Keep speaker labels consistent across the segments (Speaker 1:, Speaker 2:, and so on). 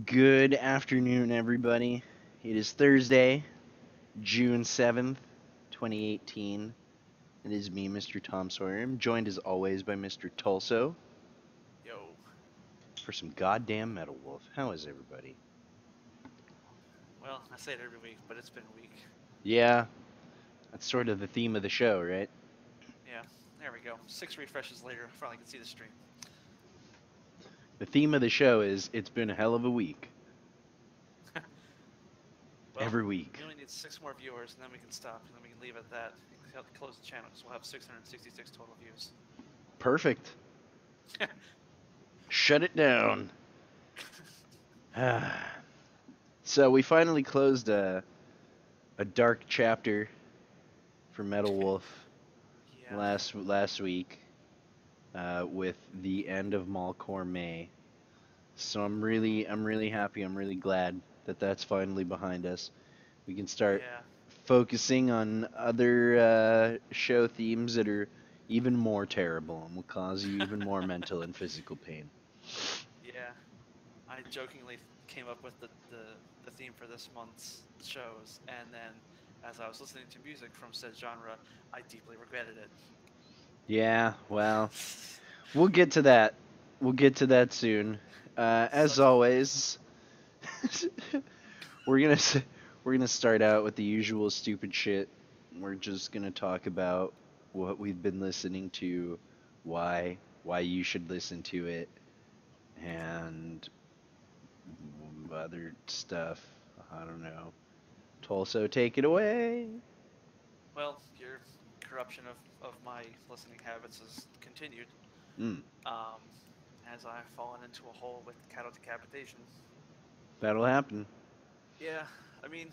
Speaker 1: Good afternoon, everybody. It is Thursday, June 7th, 2018. It is me, Mr. Tom Sawyer. I'm joined as always by Mr. Tulso
Speaker 2: Yo,
Speaker 1: for some goddamn Metal Wolf. How is everybody?
Speaker 2: well, I say it every week, but it's been a week.
Speaker 1: Yeah, that's sort of the theme of the show, right?
Speaker 2: Yeah, there we go. 6 refreshes later, I finally can see the stream.
Speaker 1: The theme of the show is it's been a hell of a week.
Speaker 2: Well,
Speaker 1: Every week.
Speaker 2: we only need 6 more viewers, and then we can stop, and then we can leave it at that. And close the channel, because we'll have 666 total views.
Speaker 1: Perfect. Shut it down. So we finally closed a dark chapter for Metal Wolf
Speaker 2: Yeah,
Speaker 1: last week. With the end of Malcor May. So I'm really happy. I'm really glad that that's finally behind us. We can start
Speaker 2: yeah,
Speaker 1: focusing on other show themes that are even more terrible and will cause you even more mental and physical pain.
Speaker 2: yeah. I jokingly came up with the theme for this month's shows, and then as I was listening to music from said genre, I deeply regretted it.
Speaker 1: Yeah, well, we'll get to that. We'll get to that soon. As
Speaker 2: Such a
Speaker 1: always, we're gonna we're gonna start out with the usual stupid shit. We're just gonna talk about what we've been listening to, why you should listen to it, and other stuff. I don't know. Tulso, take it away.
Speaker 2: well, your corruption of my listening habits has continued.
Speaker 1: Mm,
Speaker 2: Um, as I've fallen into a hole with cattle decapitation.
Speaker 1: that'll happen.
Speaker 2: Yeah, I mean,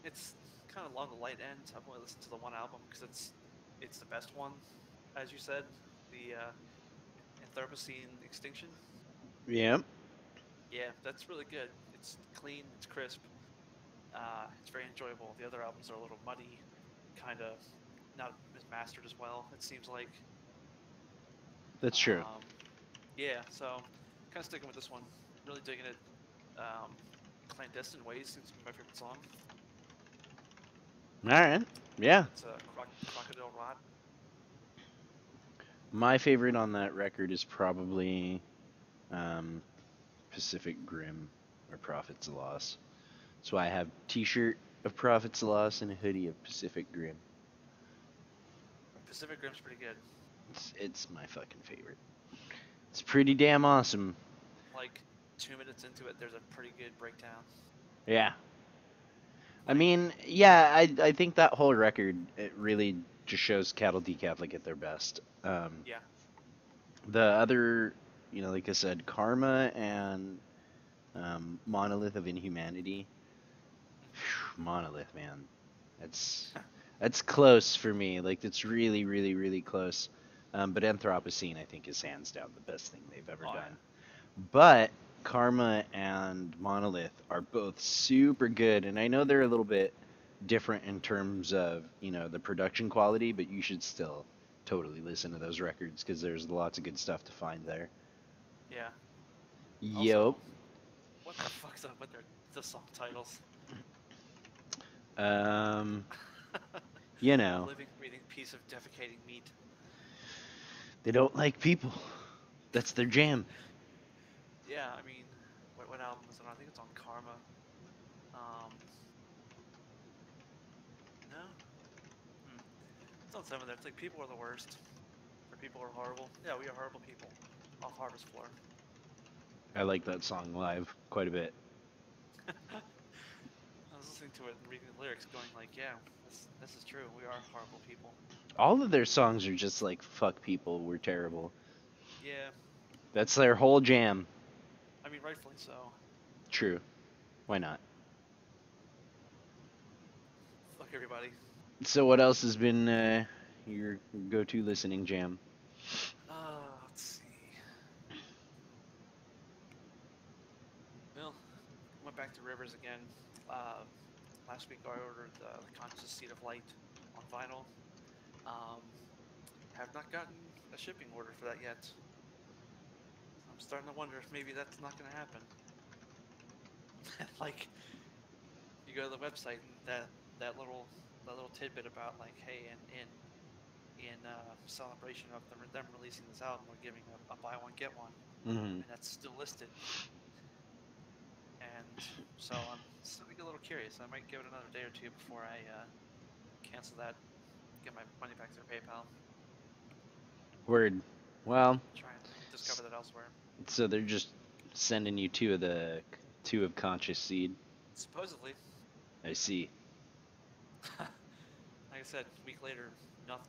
Speaker 2: it's kind of along the light end. I've only listened to the one album because it's the best one, as you said, the Anthropocene Extinction.
Speaker 1: Yeah,
Speaker 2: Yeah, that's really good. It's clean, it's crisp, it's very enjoyable. The other albums are a little muddy, kind of not as mastered as well. It seems like.
Speaker 1: that's true.
Speaker 2: Um, yeah, so kind of sticking with this one. Really digging it. Um, Clandestine Ways seems to be my favorite song.
Speaker 1: All right. Yeah,
Speaker 2: It's Crocodile Rot.
Speaker 1: my favorite on that record is probably um, Pacific Grim or Prophet's Loss. So I have T-shirt of Prophet's Loss and a hoodie of Pacific Grim.
Speaker 2: Pacific Rim's pretty good.
Speaker 1: It's my fucking favorite. It's pretty damn awesome.
Speaker 2: Like 2 minutes into it, there's a pretty good breakdown.
Speaker 1: Yeah. I
Speaker 2: Like,
Speaker 1: mean, yeah, I think that whole record it really just shows Cattle Decaf like at their best.
Speaker 2: yeah,
Speaker 1: The other, like I said, Karma and Monolith of Inhumanity. Monolith, man, that's that's close for me. Like it's really, really, really close. But Anthropocene, I think, is hands down the best thing they've ever
Speaker 2: oh yeah,
Speaker 1: done. But Karma and Monolith are both super good, and I know they're a little bit different in terms of the production quality, but you should still totally listen to those records because there's lots of good stuff to find there.
Speaker 2: yeah.
Speaker 1: Yup.
Speaker 2: Also, what the fuck's up with the song titles?
Speaker 1: Um,
Speaker 2: A
Speaker 1: you know,
Speaker 2: living, breathing piece of defecating meat.
Speaker 1: they don't like people. That's their jam.
Speaker 2: Yeah, I mean, what album is it on? I think it's on Karma. Um, no, hmm. It's on some of there. It's like people are the worst, or people are horrible. Yeah, we are horrible people. Off Harvest Floor.
Speaker 1: I like that song live quite a bit.
Speaker 2: I was listening to it and reading the lyrics, going like, yeah, this is true. We are horrible people.
Speaker 1: All of their songs are just like fuck people, we're terrible.
Speaker 2: Yeah,
Speaker 1: That's their whole jam.
Speaker 2: I mean, rightfully so.
Speaker 1: True. Why not?
Speaker 2: Fuck everybody.
Speaker 1: So what else has been your go-to listening jam?
Speaker 2: Let's see. Well, went back to Rivers again. Uh, Last week I ordered the Conscious Seed of Light on vinyl. Um, have not gotten a shipping order for that yet. So I'm starting to wonder if maybe that's not going to happen. Like you go to the website and that little that little tidbit about like, hey, in celebration of them releasing this album, we're giving a buy one get one,
Speaker 1: Hmm.
Speaker 2: and that's still listed. And so I'm starting to get a little curious. I might give it another day or two before I cancel that, get my money back through PayPal,
Speaker 1: Word. Well,
Speaker 2: try and discover that elsewhere.
Speaker 1: so they're just sending you two of conscious seed.
Speaker 2: Supposedly,
Speaker 1: I see.
Speaker 2: like I said, a week later, nothing.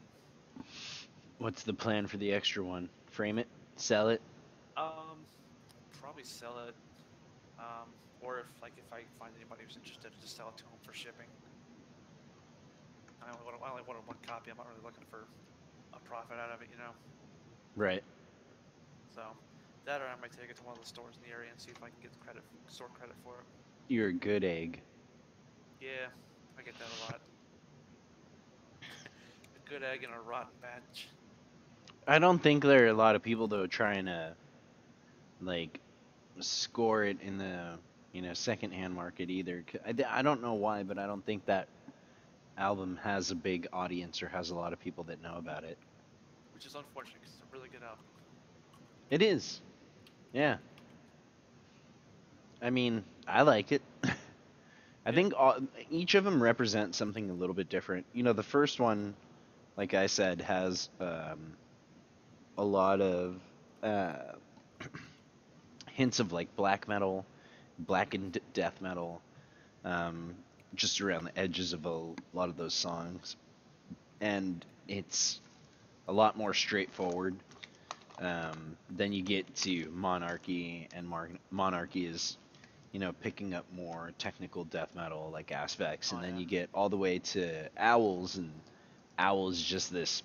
Speaker 1: What's the plan for the extra one? Frame it, sell it.
Speaker 2: Probably sell it. Or if I find anybody who's interested, just sell it to them for shipping. I only wanted one copy. I'm not really looking for a profit out of it, you know.
Speaker 1: Right.
Speaker 2: So that, or I might take it to one of the stores in the area and see if I can get store credit for it.
Speaker 1: You're a good egg.
Speaker 2: Yeah, I get that a lot. A good egg and a rotten batch.
Speaker 1: I don't think there are a lot of people though trying to like score it in the secondhand market either. I don't know why, but I don't think that album has a big audience or has a lot of people that know about it.
Speaker 2: Which is unfortunate because it's a really good album.
Speaker 1: It is. Yeah. I mean, I like it. I
Speaker 2: Yeah.
Speaker 1: think each of them represent something a little bit different. The first one, like I said, has a lot of uh, hints of like black metal, blackened death metal, um, just around the edges of a lot of those songs, and it's a lot more straightforward. Then you get to Monarchy, and Monarchy is picking up more technical death metal like aspects,
Speaker 2: Oh
Speaker 1: and then
Speaker 2: yeah.
Speaker 1: you get all the way to Owls, and Owls just this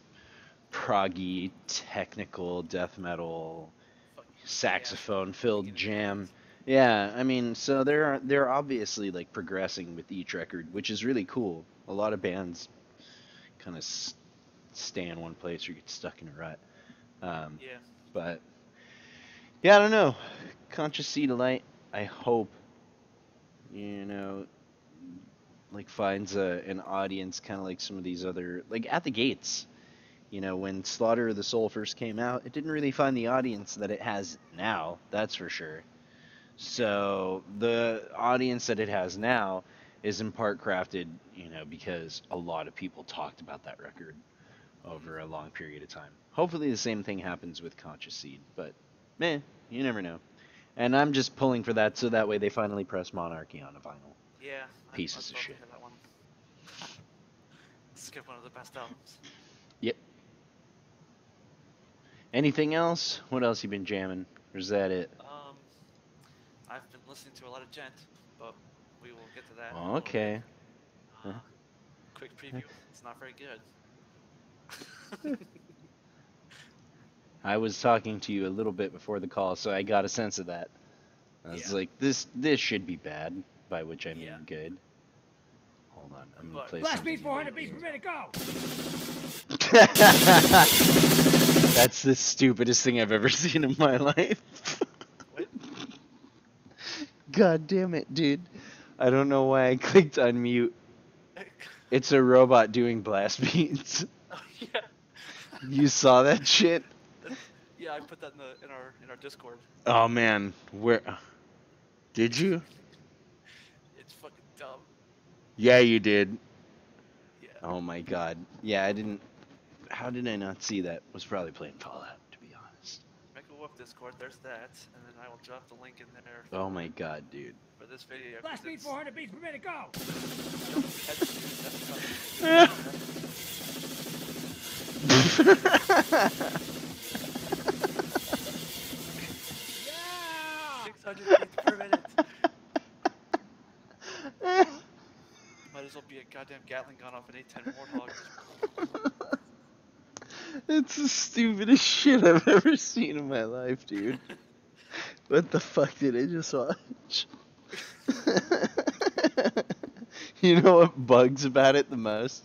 Speaker 1: proggy technical death metal
Speaker 2: Fuck yeah.
Speaker 1: saxophone filled
Speaker 2: Beginning to
Speaker 1: jam.
Speaker 2: end.
Speaker 1: Yeah, I mean, so they're obviously like progressing with each record, which is really cool. A lot of bands kind of stay in one place or get stuck in a rut. Um,
Speaker 2: Yeah.
Speaker 1: but yeah, I don't know. Conscious Sea Delight. I hope you know like finds an audience, kind of like some of these other like At the Gates. When Slaughter of the Soul first came out, it didn't really find the audience that it has now. That's for sure.
Speaker 2: Yeah.
Speaker 1: So the audience that it has now is in part crafted, because a lot of people talked about that record
Speaker 2: Mm-hmm.
Speaker 1: over a long period of time. Hopefully the same thing happens with Conscious Seed, but man, you never know. And I'm just pulling for that so that way they finally press Monarchy on a vinyl.
Speaker 2: Yeah.
Speaker 1: Pieces
Speaker 2: I'd
Speaker 1: of
Speaker 2: love to
Speaker 1: shit.
Speaker 2: hear that one. Skip one of the best albums.
Speaker 1: Yep. Anything else? What else you been jamming? Or is that it?
Speaker 2: Um, I've been listening to a lot of Gent, but we will get to that in a little bit.
Speaker 1: Okay.
Speaker 2: Uh, quick preview. It's not very good.
Speaker 1: I was talking to you a little bit before the call, so I got a sense of that. I was
Speaker 2: Yeah.
Speaker 1: like, this should be bad, by which I
Speaker 2: Yeah.
Speaker 1: mean good. Hold on, I'm gonna
Speaker 2: But
Speaker 1: play
Speaker 3: Blast
Speaker 1: something.
Speaker 3: beat 400 beats per minute, go!
Speaker 1: That's the stupidest thing I've ever seen in my life.
Speaker 2: what?
Speaker 1: God damn it, dude. I don't know why I clicked unmute. It's a robot doing blast beats.
Speaker 2: Oh yeah.
Speaker 1: You saw that shit?
Speaker 2: Yeah, I put that in our Discord.
Speaker 1: Oh man, where did you?
Speaker 2: It's fucking dumb.
Speaker 1: Yeah, you did.
Speaker 2: Yeah.
Speaker 1: Oh my god. Yeah, I didn't. How did I not see that? Was probably playing Fallout, to be honest.
Speaker 2: Mecha Wolf Discord. There's that, and then I will drop the link in there
Speaker 1: Oh my god, dude.
Speaker 2: for this video.
Speaker 3: Blast beat 400 beats per minute, go! Yeah!
Speaker 2: 600 beats per minute. Might as well be a goddamn Gatling gun off an A10 Warthog.
Speaker 1: It's the stupidest shit I've ever seen in my life, dude. What the fuck did I just watch? You know what bugs about it the most?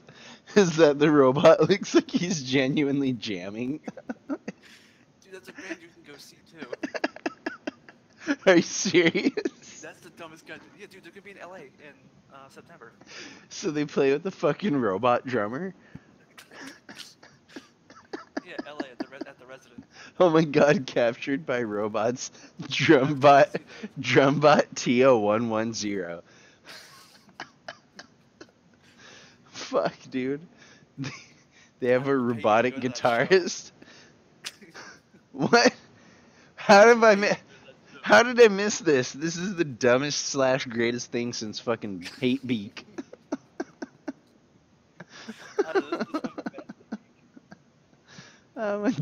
Speaker 1: Is that the robot looks like he's genuinely jamming.
Speaker 2: Dude, that's a band you can go see too.
Speaker 1: Are you serious?
Speaker 2: That's the dumbest guy. Yeah, dude, they're gonna be in LA in September.
Speaker 1: So they play with the fucking robot drummer.
Speaker 2: Yeah, LA at the Resident.
Speaker 1: Oh my god, captured by robots.
Speaker 2: I would totally
Speaker 1: Drumbot
Speaker 2: see that.
Speaker 1: Drumbot TO110. Fuck, dude. They
Speaker 2: I
Speaker 1: have
Speaker 2: don't
Speaker 1: a
Speaker 2: even pay you to
Speaker 1: robotic
Speaker 2: go to that show.
Speaker 1: guitarist. What? How
Speaker 2: I
Speaker 1: did
Speaker 2: don't
Speaker 1: I
Speaker 2: pay you
Speaker 1: miss?
Speaker 2: to go to that show.
Speaker 1: How did I miss this? This is the dumbest slash greatest thing since fucking Hate Beak.
Speaker 2: I don't know. This might be better than the peak.
Speaker 1: Oh my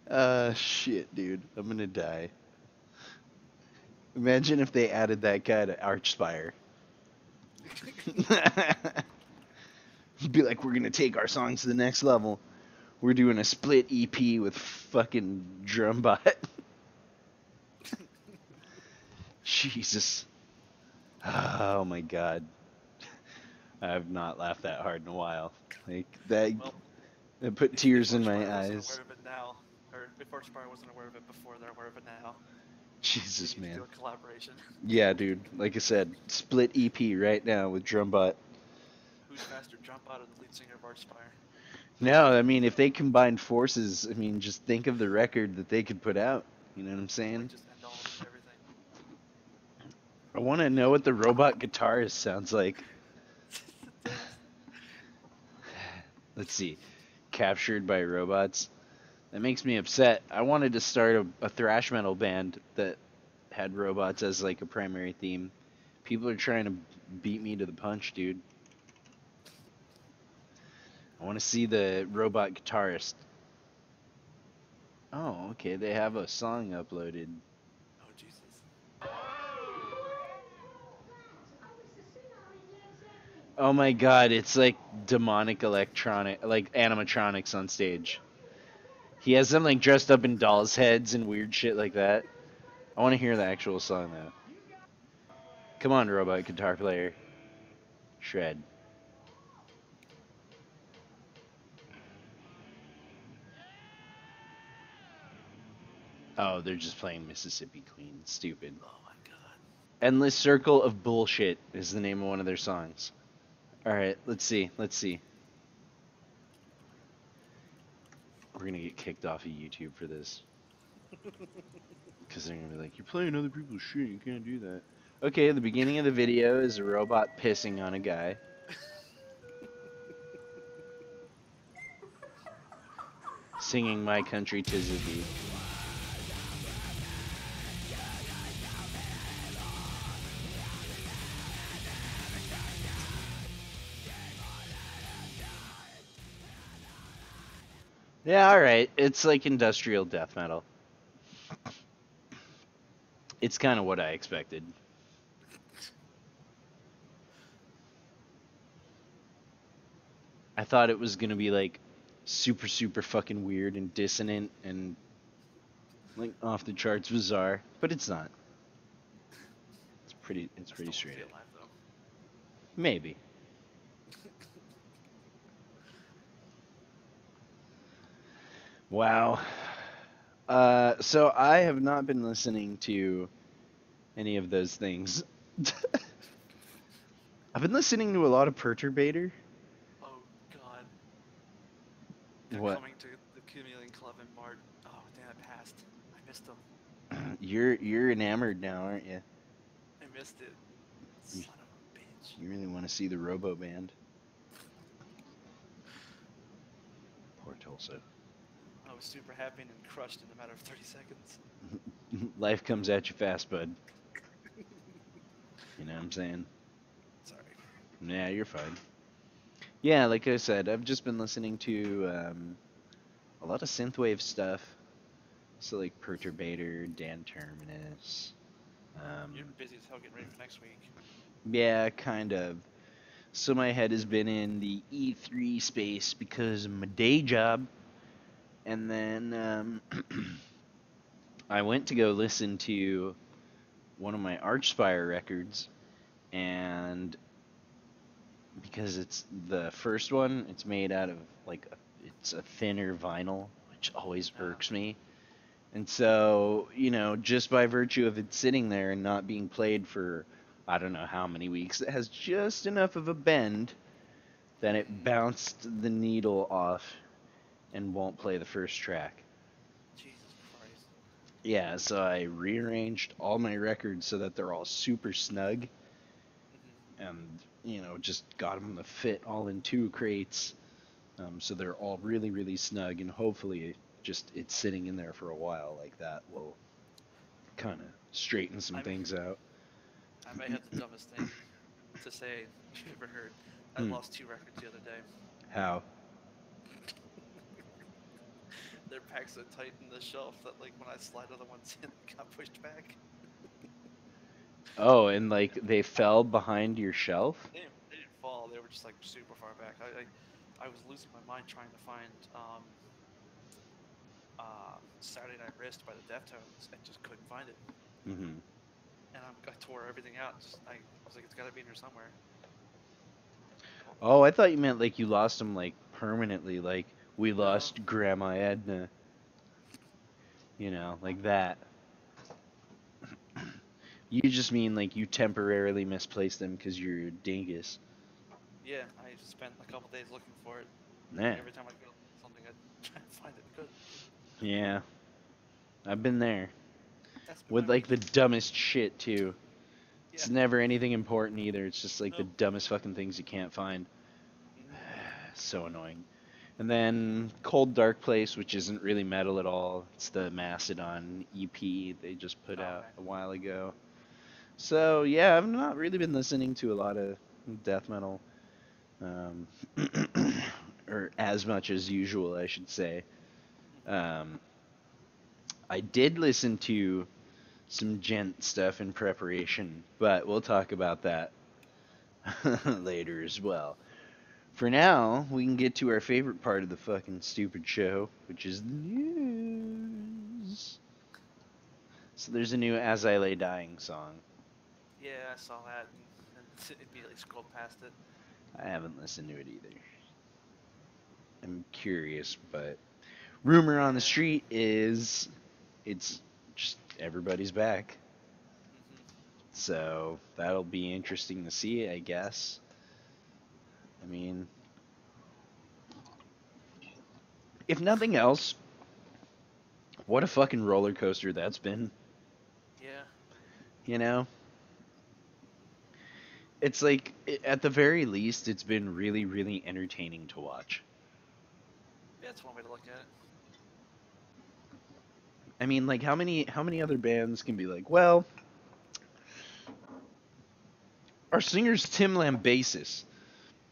Speaker 1: god. Shit, dude. I'm gonna die. Imagine if they added that guy to Archspire. Be like, we're gonna take our songs to the next level. We're doing a split EP with fucking Drumbot. Jesus. Oh my god. I have not laughed that hard in a while. Like that,
Speaker 2: Well,
Speaker 1: it put
Speaker 2: if
Speaker 1: tears in my
Speaker 2: Archspire wasn't
Speaker 1: eyes.
Speaker 2: aware of it now, or if Archspire wasn't aware of it before, they're aware of it now. We
Speaker 1: Jesus,
Speaker 2: need to do
Speaker 1: man.
Speaker 2: a collaboration.
Speaker 1: Yeah, dude. Like I said, split EP right now with Drumbot.
Speaker 2: Who's faster, Jump Out or the lead singer of Archspire?
Speaker 1: No, I mean, if they combined forces, I mean, just think of the record that they could put out. You know what I'm
Speaker 2: Like
Speaker 1: saying?
Speaker 2: just end all everything.
Speaker 1: I want to know what the robot guitarist sounds like. Let's see. Captured by robots. That makes me upset. I wanted to start a thrash metal band that had robots as like a primary theme. People are trying to beat me to the punch, dude. I want to see the robot guitarist. Oh, okay. They have a song uploaded.
Speaker 2: Oh Jesus!
Speaker 1: Oh my god, it's like demonic electronic, like animatronics on stage. He has them like dressed up in dolls' heads and weird shit like that. I want to hear the actual song though. Come on, robot guitar player. Shred. Oh, they're just playing Mississippi Queen. Stupid.
Speaker 2: Oh my God!
Speaker 1: Endless Circle of Bullshit is the name of one of their songs. Alright, let's see. Let's see. We're gonna get kicked off of YouTube for this. Because they're gonna be like, you're playing other people's shit, you can't do that. Okay, the beginning of the video is a robot pissing on a guy. Singing My Country 'Tis of Thee. Yeah, alright. It's like industrial death metal. It's kind of what I expected. I thought it was gonna be like super, super fucking weird and dissonant and like off the charts bizarre, but it's not. It's
Speaker 2: I
Speaker 1: pretty
Speaker 2: still want to
Speaker 1: straight
Speaker 2: see
Speaker 1: up.
Speaker 2: it live though.
Speaker 1: Maybe. Wow. So I have not been listening to any of those things. I've been listening to a lot of Perturbator.
Speaker 2: Oh God! They're
Speaker 1: What?
Speaker 2: coming to the Chameleon Club in March. Oh damn! I passed. I missed them.
Speaker 1: You're enamored now, aren't you?
Speaker 2: I missed it.
Speaker 1: You,
Speaker 2: Son of a bitch.
Speaker 1: you really want to see the Robo Band? Poor Tulsa.
Speaker 2: I was super happy and then crushed in a matter of 30 seconds.
Speaker 1: Life comes at you fast, bud. You know what I'm saying?
Speaker 2: Sorry.
Speaker 1: Yeah, you're fine. Yeah, like I said, I've just been listening to a lot of synthwave stuff. So like Perturbator, Dan Terminus.
Speaker 2: You're busy as hell getting ready for next week.
Speaker 1: Yeah, kind of. So my head has been in the E3 space because of my day job. And then I went to go listen to one of my Archspire records, and because it's the first one, it's made out of like it's a thinner vinyl, which always irks me. And so, just by virtue of it sitting there and not being played for I don't know how many weeks, it has just enough of a bend that it
Speaker 2: Mm,
Speaker 1: bounced the needle off and won't play the first track.
Speaker 2: Jesus Christ.
Speaker 1: Yeah, so I rearranged all my records so that they're all super snug
Speaker 2: Hmm.
Speaker 1: and, just got them to fit all in two crates. So they're all really, really snug, and hopefully, just it's sitting in there for a while like that will kind of straighten some
Speaker 2: I may,
Speaker 1: things out.
Speaker 2: I may have the dumbest thing to say you ever heard. I
Speaker 1: Hmm.
Speaker 2: lost two records the other day.
Speaker 1: How?
Speaker 2: They're packed so tight in the shelf that like when I slide other ones in, they got pushed back.
Speaker 1: Oh, and like they fell behind your shelf?
Speaker 2: They didn't fall. They were just like super far back. I was losing my mind trying to find Saturday Night Wrist by the Deftones and just couldn't find it.
Speaker 1: Hmm.
Speaker 2: And I tore everything out. And just I was like, it's got to be in here somewhere.
Speaker 1: Oh, I thought you meant like you lost them like permanently, like we
Speaker 2: No,
Speaker 1: lost Grandma Edna, like that. You just mean like you temporarily misplaced them because you're a dingus.
Speaker 2: yeah, I spent a couple days looking for it. Like
Speaker 1: Nah.
Speaker 2: every time I go something, I try to find it. Couldn't.
Speaker 1: Yeah, I've been there.
Speaker 2: That's been my
Speaker 1: With like
Speaker 2: week.
Speaker 1: the dumbest shit too.
Speaker 2: Yeah.
Speaker 1: It's never anything important either. It's just like the
Speaker 2: No.
Speaker 1: dumbest fucking things you can't find.
Speaker 2: Hmm.
Speaker 1: So annoying. And then Cold Dark Place, which isn't really metal at all. It's the Mastodon EP they just put
Speaker 2: Oh,
Speaker 1: out
Speaker 2: okay.
Speaker 1: a while ago. So yeah, I've not really been listening to a lot of death metal, um, or as much as usual, I should say.
Speaker 2: Hmm.
Speaker 1: Um, I did listen to some gent stuff in preparation, but we'll talk about that later as well. For now, we can get to our favorite part of the fucking stupid show, which is the news. So there's a new As I Lay Dying song.
Speaker 2: Yeah, I saw that and immediately scrolled past it.
Speaker 1: I haven't listened to it either. I'm curious, but rumor on the
Speaker 2: Yeah.
Speaker 1: street is it's just everybody's back.
Speaker 2: Hmm.
Speaker 1: So that'll be interesting to see, I guess. I mean, if nothing else, what a fucking roller coaster that's been.
Speaker 2: Yeah.
Speaker 1: You know? It's like, at the very least, it's been really, really entertaining to watch.
Speaker 2: Yeah, that's one way to look at it.
Speaker 1: I mean, like, how many other bands can be like, well, our singer's Tim Lambesis.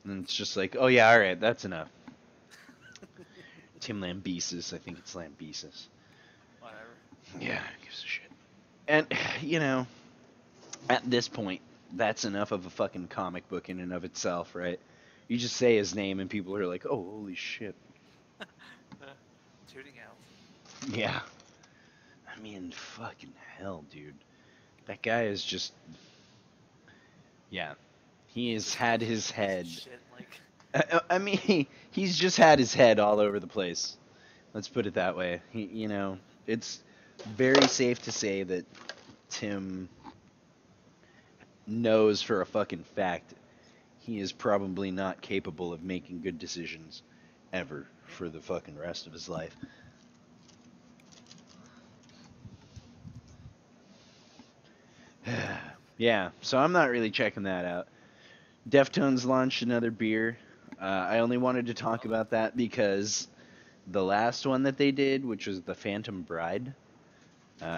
Speaker 1: And it's just like, oh yeah, all right, that's enough. Tim Lambesis, I think it's Lambesis.
Speaker 2: Whatever.
Speaker 1: Yeah, who gives a shit. And, you know, at this point, that's enough of a fucking comic book in and of itself, right? You just say his name and people are like, oh, holy shit.
Speaker 2: Tuning out.
Speaker 1: Yeah. I mean, fucking hell, dude. That guy is just, yeah. He
Speaker 2: He's
Speaker 1: has
Speaker 2: just kind
Speaker 1: had
Speaker 2: of
Speaker 1: his
Speaker 2: a piece of
Speaker 1: head.
Speaker 2: shit. Like,
Speaker 1: I mean, he's just had his head all over the place. Let's put it that way. It's very safe to say that Tim knows for a fucking fact he is probably not capable of making good decisions ever
Speaker 2: yeah.
Speaker 1: for the fucking rest of his life. Yeah, so I'm not really checking that out. Deftones launched another beer. I only wanted to talk
Speaker 2: Oh.
Speaker 1: about that because the last one that they did, which was the Phantom Bride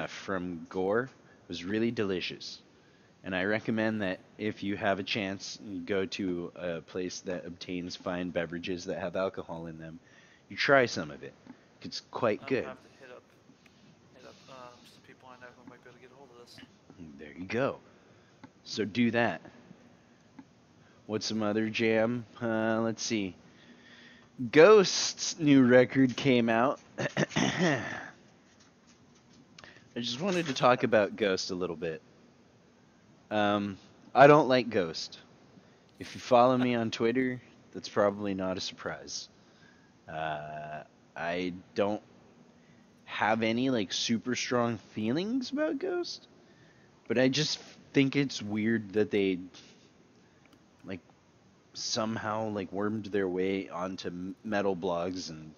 Speaker 1: from Gore, was really delicious. And I recommend that if you have a chance, you go to a place that obtains fine beverages that have alcohol in them. You try some of it. It's quite
Speaker 2: I'm gonna
Speaker 1: good.
Speaker 2: have to hit up some people I know who might be able to get a hold of this.
Speaker 1: There you go. So do that. What's some other jam? Let's see. Ghost's new record came out. I just wanted to talk about Ghost a little bit. Um, I don't like Ghost. If you follow me on Twitter, that's probably not a surprise. Uh, I don't have any like super strong feelings about Ghost, but I just think it's weird that they like somehow like wormed their way onto metal blogs and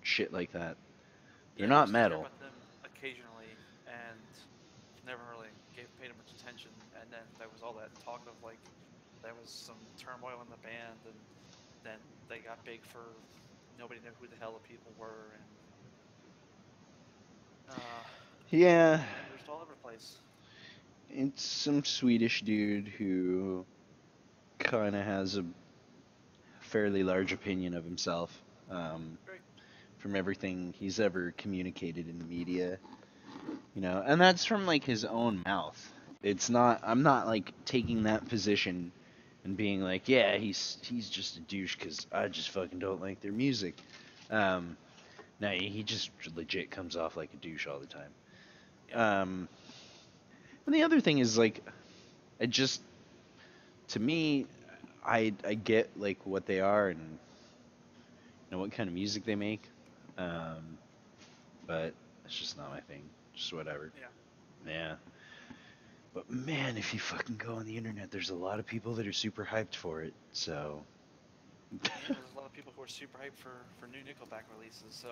Speaker 1: shit like that. They're
Speaker 2: Yeah, I
Speaker 1: not
Speaker 2: used to hear
Speaker 1: metal.
Speaker 2: about them occasionally, and never really paid them much attention. And then there was all that talk of like there was some turmoil in the band, and then they got big for nobody knew who the hell the people were, and uh,
Speaker 1: Yeah,
Speaker 2: and they're just all over the place.
Speaker 1: it's some Swedish dude who kind of has a fairly large opinion of himself,
Speaker 2: Great.
Speaker 1: from everything he's ever communicated in the media, and that's from like his own mouth. It's not. I'm not like taking that position and being like, yeah, he's just a douche because I just fucking don't like their music. Um, no, he just legit comes off like a douche all the time.
Speaker 2: Yeah.
Speaker 1: And the other thing is like, I just to me, I get like what they are and what kind of music they make, um, but it's just not my thing. Just whatever.
Speaker 2: Yeah.
Speaker 1: Yeah. But man, if you fucking go on the internet, there's a lot of people that are super hyped for it. So.
Speaker 2: Yeah. There's a lot of people who are super hyped for new Nickelback releases. So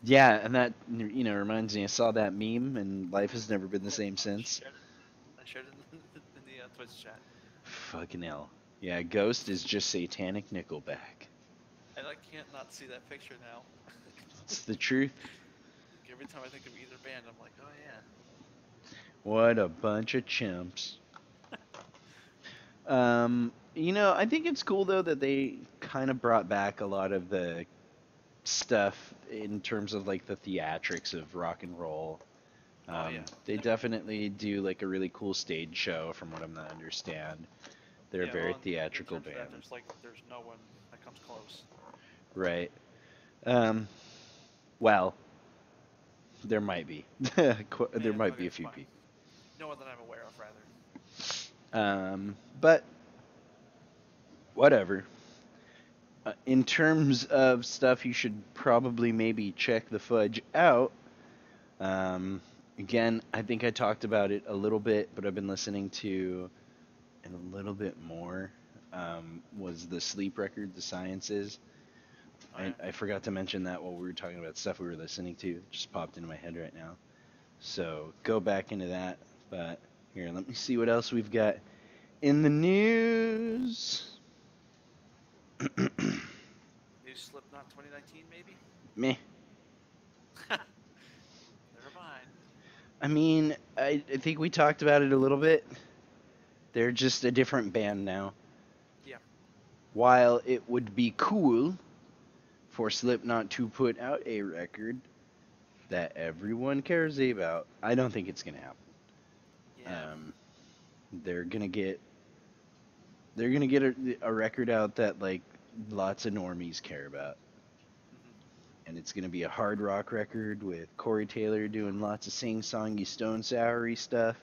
Speaker 1: Yeah, and that reminds me. I saw that meme, and life has never been the
Speaker 2: yep,
Speaker 1: same since.
Speaker 2: I shared it in the Twitch chat.
Speaker 1: Fucking hell. Yeah, Ghost is just satanic Nickelback.
Speaker 2: And I can't not see that picture now.
Speaker 1: It's the truth.
Speaker 2: Like, every time I think of either band, I'm like, oh yeah.
Speaker 1: What a bunch of chimps. I think it's cool though that they kind of brought back a lot of the stuff in terms of like the theatrics of rock and roll.
Speaker 2: Oh yeah.
Speaker 1: They
Speaker 2: Yep.
Speaker 1: definitely do like a really cool stage show, from what I'm to understand. They're a
Speaker 2: Yeah.
Speaker 1: very
Speaker 2: Well, in
Speaker 1: theatrical
Speaker 2: terms of that,
Speaker 1: band,
Speaker 2: there's no one that comes close.
Speaker 1: right? Um, well, there might be. There
Speaker 2: Yeah.
Speaker 1: might be
Speaker 2: Okay.
Speaker 1: a few
Speaker 2: Fine.
Speaker 1: people.
Speaker 2: No one that I'm aware of, rather.
Speaker 1: But whatever. In terms of stuff you should probably maybe check the fudge out. Um, Again, I think I talked about it a little bit, but I've been listening to and a little bit more. Was the sleep record, The Sciences.
Speaker 2: Oh
Speaker 1: I,
Speaker 2: yeah.
Speaker 1: I forgot to mention that while we were talking about stuff we were listening to. It just popped into my head right now. So go back into that. But here, let me see what else we've got in the news.
Speaker 2: New Slipknot 2019, maybe.
Speaker 1: Meh.
Speaker 2: Never mind.
Speaker 1: I mean, I think we talked about it a little bit. They're just a different band now.
Speaker 2: Yeah.
Speaker 1: While it would be cool for Slipknot to put out a record that everyone cares about, I don't think it's gonna happen.
Speaker 2: Yeah.
Speaker 1: They're gonna get a record out that like lots of normies care about,
Speaker 2: Hmm.
Speaker 1: and it's gonna be a hard rock record with Corey Taylor doing lots of sing-songy stone soury stuff,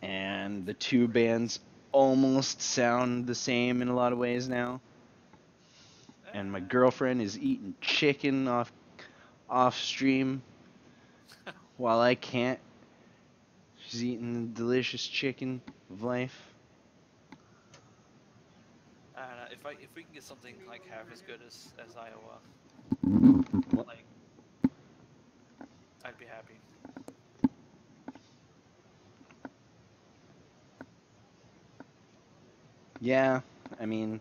Speaker 1: and the two bands almost sound the same in a lot of ways now. And my girlfriend is eating chicken off stream while I can't. She's eating the delicious chicken of life.
Speaker 2: I don't know. If we can get something like half as good as Iowa, like I'd be happy.
Speaker 1: Yeah, I mean,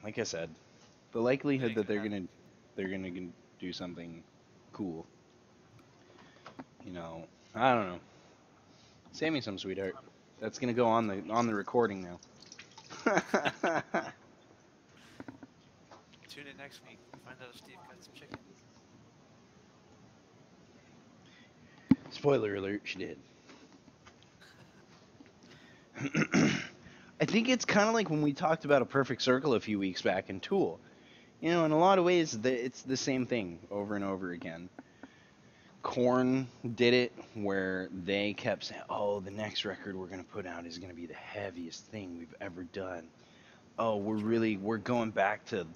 Speaker 1: like I said, the
Speaker 2: It
Speaker 1: likelihood
Speaker 2: ain't
Speaker 1: that
Speaker 2: gonna happen.
Speaker 1: they're gonna do something cool, I don't know. Save me some, sweetheart. That's gonna go on the recording now.
Speaker 2: Tune in next week. Find out if Steve got some chicken.
Speaker 1: Spoiler alert, she did. I think it's kind of like when we talked about a perfect circle a few weeks back in Tool. In a lot of ways, it's the same thing over and over again. Korn did it where they kept saying, "Oh, the next record we're gonna put out is gonna be the heaviest thing we've ever done. oh,
Speaker 2: True.
Speaker 1: we're going back to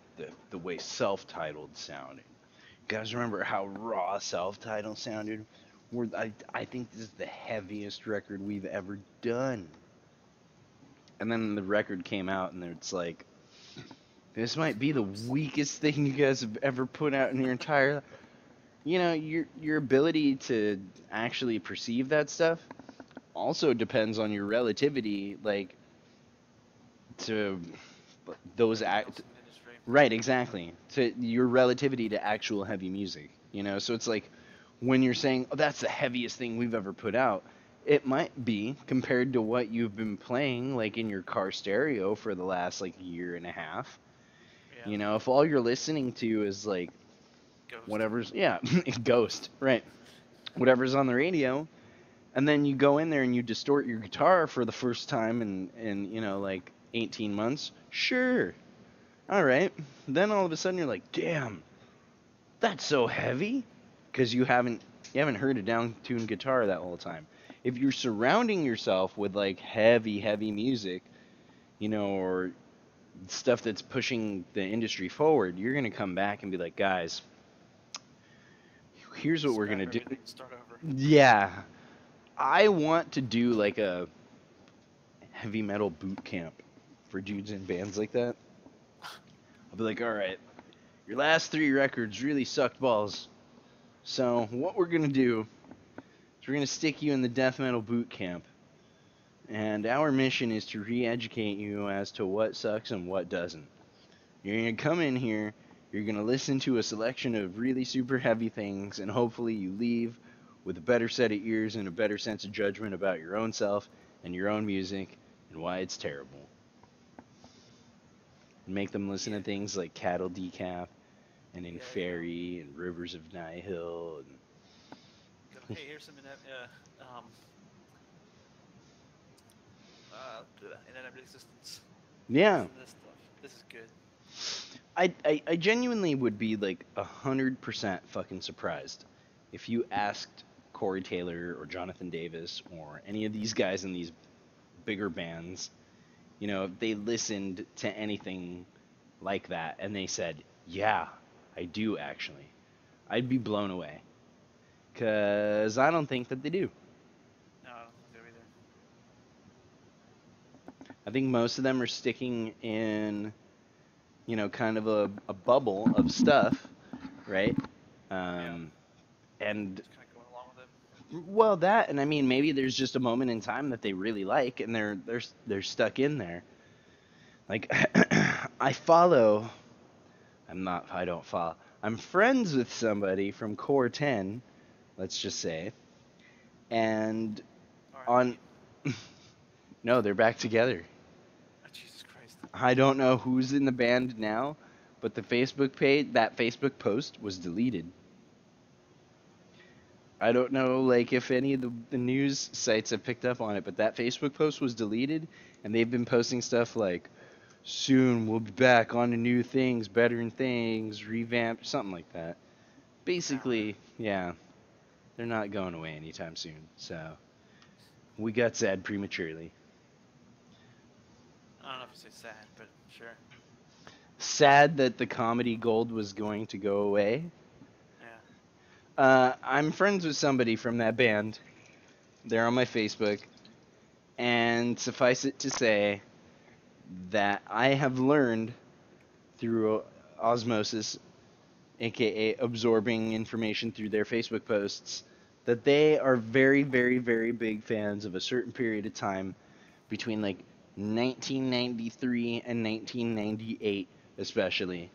Speaker 1: the way self-titled sounded. You guys remember how raw self-titled sounded? I think this is the heaviest record we've ever done. And then the record came out, and it's like, this might be the
Speaker 2: Oops.
Speaker 1: weakest thing you guys have ever put out in your entire. You know, your ability to actually perceive that stuff also depends on your relativity, like to those
Speaker 2: Everything else
Speaker 1: act.
Speaker 2: in the industry.
Speaker 1: Right, exactly. To your relativity to actual heavy music. You know, so it's like when you're saying, "Oh, that's the heaviest thing we've ever put out." It might be compared to what you've been playing, like in your car stereo for the last like year and a half.
Speaker 2: Yeah.
Speaker 1: You know, if all you're listening to is like
Speaker 2: Ghost.
Speaker 1: whatever's, yeah, Ghost, right? Whatever's on the radio, and then you go in there and you distort your guitar for the first time in you know like 18 months. Sure, all right. Then all of a sudden you're like, damn, that's so heavy, because you haven't heard a down-tuned guitar that whole time. If you're surrounding yourself with like heavy music, you know, or stuff that's pushing the industry forward, you're gonna come back and be like, guys, here's what we're
Speaker 2: Scrap
Speaker 1: gonna do.
Speaker 2: everything and start over.
Speaker 1: Yeah, I want to do like a heavy metal boot camp for dudes in bands like that. I'll be like, all right, your last three records really sucked balls. So what we're gonna do is we're gonna stick you in the death metal boot camp, and our mission is to re-educate you as to what sucks and what doesn't. You're gonna come in here, you're gonna listen to a selection of really super heavy things, and hopefully you leave with a better set of ears and a better sense of judgment about your own self and your own music and why it's terrible. And make them listen
Speaker 2: Yeah.
Speaker 1: to things like Cattle Decap and
Speaker 2: Yeah. Yeah.
Speaker 1: Inferi and Rivers of Nihil
Speaker 2: Go. Hey, here's some inanimate existence.
Speaker 1: yeah.
Speaker 2: Listen to this stuff. This is good.
Speaker 1: I genuinely would be like 100% fucking surprised if you asked Corey Taylor or Jonathan Davis or any of these guys in these bigger bands, you know, if they listened to anything like that and they said, "Yeah, I do actually." I'd be blown away cuz I don't think that they do.
Speaker 2: No, I don't think they're either.
Speaker 1: I think most of them are sticking in, you know, kind of a bubble of stuff, right?
Speaker 2: Yeah.
Speaker 1: Um, and
Speaker 2: Just kind of going along with it.
Speaker 1: well, that, and I mean, maybe there's just a moment in time that they really like, and they're stuck in there. Like, I follow. I'm not. I don't follow. I'm friends with somebody from Core 10. Let's just say, and on.
Speaker 2: R.I.P.
Speaker 1: No, they're back together.
Speaker 2: Oh, Jesus Christ.
Speaker 1: I don't know who's in the band now, but the Facebook page, that Facebook post was deleted. I don't know, like, if any of the news sites have picked up on it, but that Facebook post was deleted, and they've been posting stuff like, soon we'll be back on to new things, better things, revamped, something like that.
Speaker 2: Nah.
Speaker 1: Basically, yeah, they're not going away anytime soon, so we got sad prematurely.
Speaker 2: I don't know if you say sad, but sure.
Speaker 1: Sad that the comedy gold was going to go away.
Speaker 2: Yeah.
Speaker 1: I'm friends with somebody from that band. They're on my Facebook, and suffice it to say that I have learned through osmosis, aka absorbing information through their Facebook posts, that they are very, very, very big fans of a certain period of time between like 1993 and 1998, especially.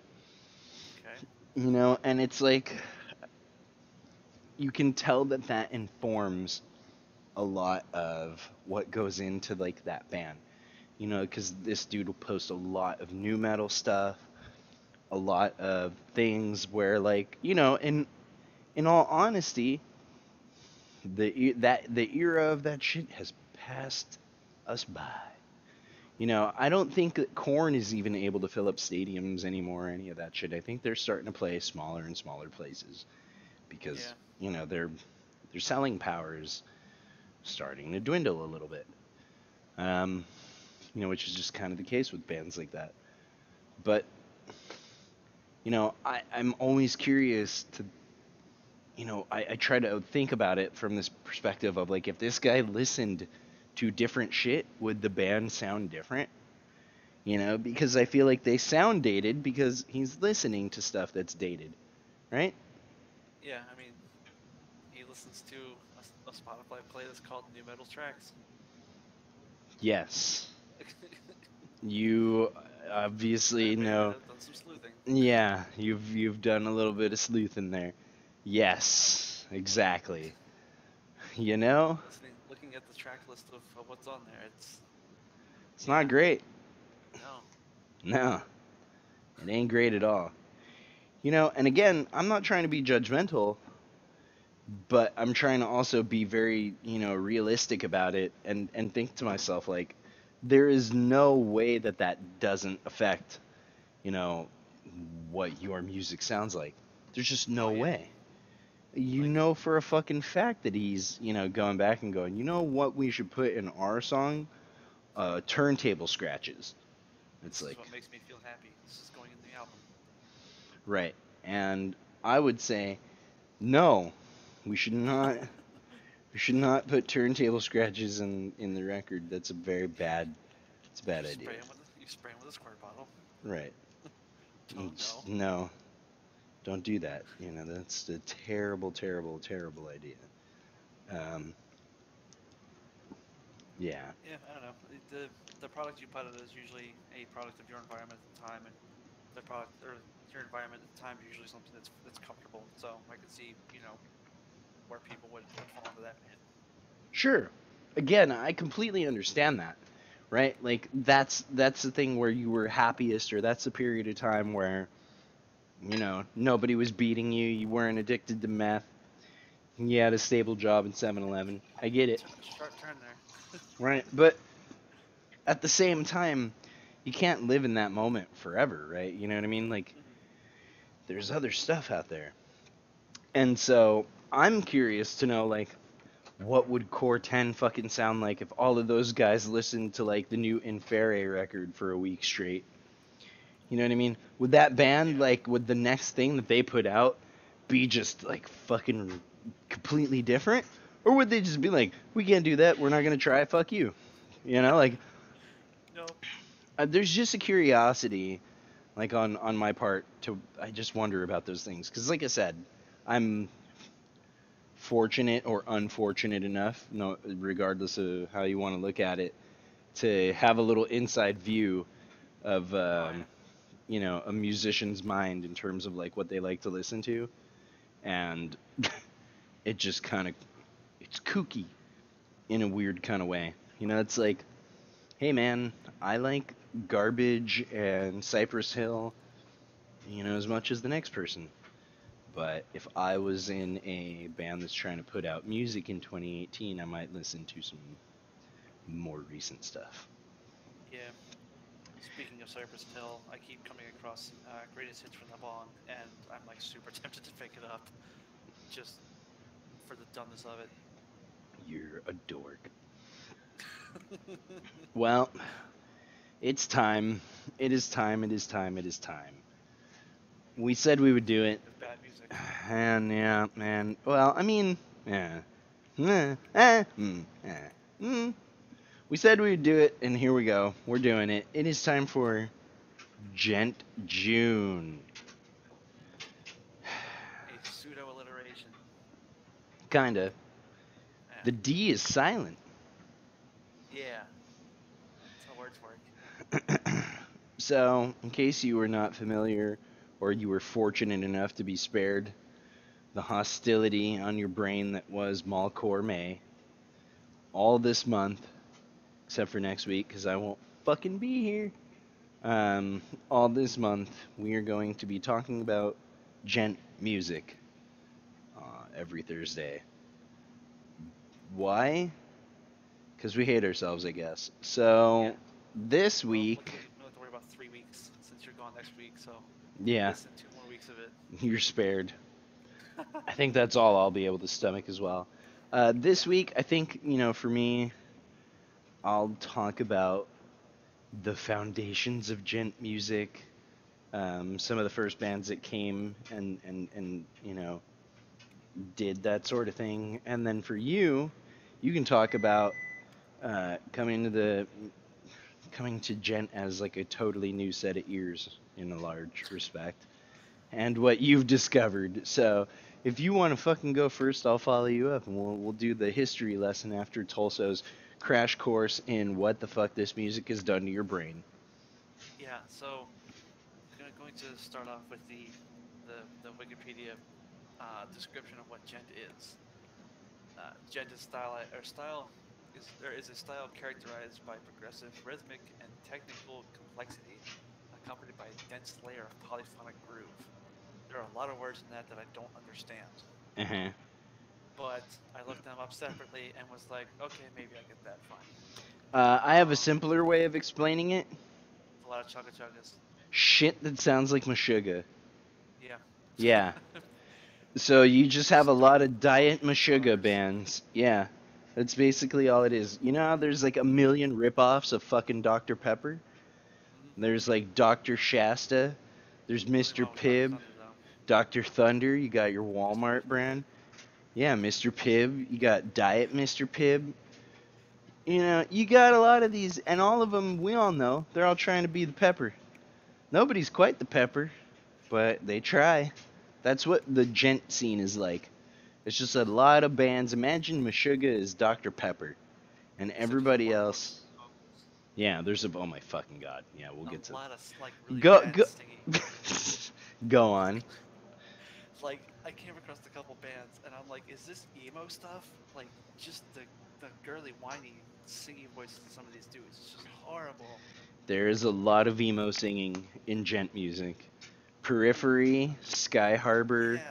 Speaker 2: Okay.
Speaker 1: You know, and it's like you can tell that that informs a lot of what goes into like that band. You know, because this dude will post a lot of new metal stuff, a lot of things where like, you know, in all honesty, the era of that shit has passed us by. You know, I don't think that Korn is even able to fill up stadiums anymore or any of that shit. I think they're starting to play smaller and smaller places because,
Speaker 2: Yeah.
Speaker 1: you know, their selling power is starting to dwindle a little bit. Um, which is just kind of the case with bands like that. But I'm always curious to, I try to think about it from this perspective of like, if this guy listened to different shit, would the band sound different? Because I feel like they sound dated because he's listening to stuff that's dated, right?
Speaker 2: Yeah, I mean, he listens to a Spotify playlist called New Metal Tracks.
Speaker 1: Yes. You obviously
Speaker 2: Maybe
Speaker 1: know.
Speaker 2: I've done some sleuthing.
Speaker 1: Yeah, you've done a little bit of sleuthing there. Yes, exactly. You know,
Speaker 2: Looking at the track list of what's on there,
Speaker 1: it's
Speaker 2: yeah,
Speaker 1: not great.
Speaker 2: no,
Speaker 1: No, it ain't great at all. And again, I'm not trying to be judgmental, but I'm trying to also be very, realistic about it and think to myself like, there is no way that that doesn't affect, you know, what your music sounds like. There's just no
Speaker 2: oh yeah,
Speaker 1: way. You
Speaker 2: like
Speaker 1: know for a fucking fact that he's, going back and going, you know what we should put in our song? Turntable scratches. It's
Speaker 2: this is
Speaker 1: like,
Speaker 2: what makes me feel happy. This is going in the album.
Speaker 1: right. And I would say, no, we should not. We should not put turntable scratches in the record. That's a very bad. It's a bad idea.
Speaker 2: You spray him with a squirt bottle.
Speaker 1: Right.
Speaker 2: Oh no.
Speaker 1: No, don't do that. That's a terrible, terrible, terrible idea. Um, yeah.
Speaker 2: Yeah, I don't know. The product you put out is usually a product of your environment at the time, and the product or your environment at the time is usually something that's comfortable. So I can see where people would fall into that pit.
Speaker 1: Sure. Again, I completely understand that. Right? Like that's the thing where you were happiest, or that's the period of time where nobody was beating you, you weren't addicted to meth, you had a stable job in 7-Eleven. I get it.
Speaker 2: Sharp turn there.
Speaker 1: Right? But at the same time, you can't live in that moment forever, right? You know what I mean? Like,
Speaker 2: Mm-hmm.
Speaker 1: there's other stuff out there. And so I'm curious to know, like, what would Core 10 fucking sound like if all of those guys listened to, like, the new Inferi record for a week straight? You know what I mean? Would that band,
Speaker 2: Yeah.
Speaker 1: like, would the next thing that they put out be just, like, fucking completely different? Or would they just be like, we can't do that, we're not gonna try it, fuck you? Like,
Speaker 2: No.
Speaker 1: there's just a curiosity, like, on my part, I just wonder about those things. Because, like I said, I'm fortunate or unfortunate enough, no, regardless of how you want to look at it, to have a little inside view of
Speaker 2: Oh yeah.
Speaker 1: a musician's mind in terms of like what they like to listen to, and it just kind of it's kooky in a weird kind of way. It's like, hey man, I like Garbage and Cypress Hill, as much as the next person. But if I was in a band that's trying to put out music in 2018, I might listen to some more recent stuff.
Speaker 2: Yeah. Speaking of Cypress Hill, I keep coming across greatest hits from them on, and I'm like super tempted to pick it up, just for the dumbness of it.
Speaker 1: You're a dork. Well, it's time. It is time. It is time. It is time. We said we would do it.
Speaker 2: Of bad music.
Speaker 1: And yeah, man. Well, I mean, yeah. We said we would do it, and here we go. We're doing it. It is time for Gent June.
Speaker 2: A pseudo alliteration.
Speaker 1: Kinda. The
Speaker 2: Yeah.
Speaker 1: D is silent.
Speaker 2: Yeah. That's how words work.
Speaker 1: So, in case you were not familiar, or you were fortunate enough to be spared the hostility on your brain that was Malcore May, all this month, except for next week, because I won't fucking be here. All this month, we are going to be talking about gent music every Thursday. Why? Because we hate ourselves, I guess. So,
Speaker 2: Yeah.
Speaker 1: this
Speaker 2: Well,
Speaker 1: week,
Speaker 2: we don't have to worry about 3 weeks since you're gone next week, so
Speaker 1: yeah,
Speaker 2: listen 2 more weeks of it.
Speaker 1: you're spared. I think that's all I'll be able to stomach as well. This
Speaker 2: Yeah.
Speaker 1: week, I think, for me, I'll talk about the foundations of gent music, some of the first bands that came and did that sort of thing. And then for you, you can talk about uh, coming to the coming to gent as like a totally new set of ears in a large respect, and what you've discovered. So if you want to fucking go first, I'll follow you up, and we'll do the history lesson after Tulso's crash course in what the fuck this music has done to your brain.
Speaker 2: Yeah, so going to start off with the Wikipedia description of what gent is. Gent is style is a style characterized by progressive rhythmic and technical complexity, accompanied by a dense layer of polyphonic groove. There are a lot of words in that I don't understand,
Speaker 1: Uh-huh.
Speaker 2: but I looked them up separately and was like, okay, maybe I get that fine.
Speaker 1: I have a simpler way of explaining it.
Speaker 2: A lot of chugga chuggas.
Speaker 1: Shit that sounds like Meshuggah.
Speaker 2: Yeah.
Speaker 1: Yeah. So you just have a lot of diet Meshuggah
Speaker 2: Guitars.
Speaker 1: bands. Yeah. That's basically all it is. You know how there's like a million ripoffs of fucking Dr. Pepper?
Speaker 2: Mm-hmm.
Speaker 1: There's like Dr. Shasta. There's
Speaker 2: Nothing
Speaker 1: Mr.
Speaker 2: wrong with Dr.
Speaker 1: Pibb.
Speaker 2: Thunder though.
Speaker 1: Dr. Thunder. You got your
Speaker 2: Mr.
Speaker 1: Walmart
Speaker 2: Pibb.
Speaker 1: brand. Yeah, Mr. Pibb. You got Diet Mr. Pibb. You know, you got a lot of these, and all of them, we all know, they're all trying to be the Pepper. Nobody's quite the Pepper, but they try. That's what the gent scene is like. It's just a lot of bands. Imagine Meshuggah is Dr. Pepper, and
Speaker 2: Except there's a
Speaker 1: everybody
Speaker 2: lot more
Speaker 1: else.
Speaker 2: vocals.
Speaker 1: Yeah, there's a. Oh my fucking god. Yeah, we'll
Speaker 2: A
Speaker 1: get to.
Speaker 2: lot of like really
Speaker 1: Go
Speaker 2: bad
Speaker 1: go.
Speaker 2: singing.
Speaker 1: Go on.
Speaker 2: Like I came across a couple bands and I'm like, is this emo stuff? Like just the girly whiny singing voices of some of these dudes. It's just horrible.
Speaker 1: There is a lot of emo singing in gent music. Periphery, Sky Harbor,
Speaker 2: Yeah.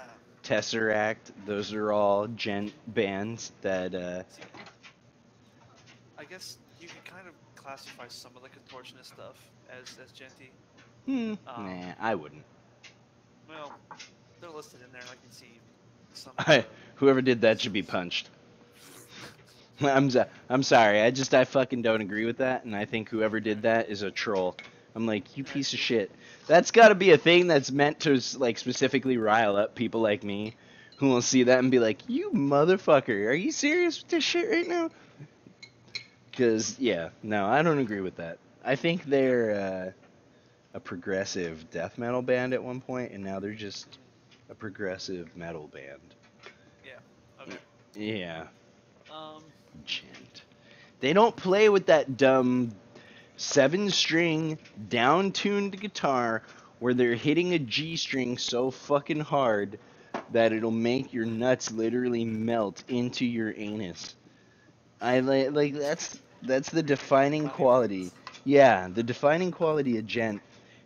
Speaker 1: Tesseract. Those are all gent bands that.
Speaker 2: See, I guess you could kind of classify some of the contortionist stuff as genty. Um,
Speaker 1: Nah, I wouldn't.
Speaker 2: well, they're listed in there and I can see some of the
Speaker 1: Whoever did that should be
Speaker 2: influences.
Speaker 1: punched. I'm sorry. I fucking don't agree with that, and I think whoever did
Speaker 2: Okay.
Speaker 1: that is a troll. I'm like, you piece of
Speaker 2: Cool.
Speaker 1: shit. That's got to be a thing that's meant to like specifically rile up people like me, who will see that and be like, you motherfucker, are you serious with this shit right now? Because yeah, no, I don't agree with that. I think
Speaker 2: Yeah.
Speaker 1: they're a progressive death metal band at one point, and now they're just
Speaker 2: Mhm.
Speaker 1: a progressive metal band.
Speaker 2: Yeah. Okay.
Speaker 1: Yeah,
Speaker 2: Um.
Speaker 1: gent. They don't play with that dumb 7 string down tuned guitar where they're hitting a G string so fucking hard that it'll make your nuts literally melt into your anus. I like that's the defining
Speaker 2: Cloudy
Speaker 1: quality.
Speaker 2: Winds.
Speaker 1: Yeah, the defining quality of gent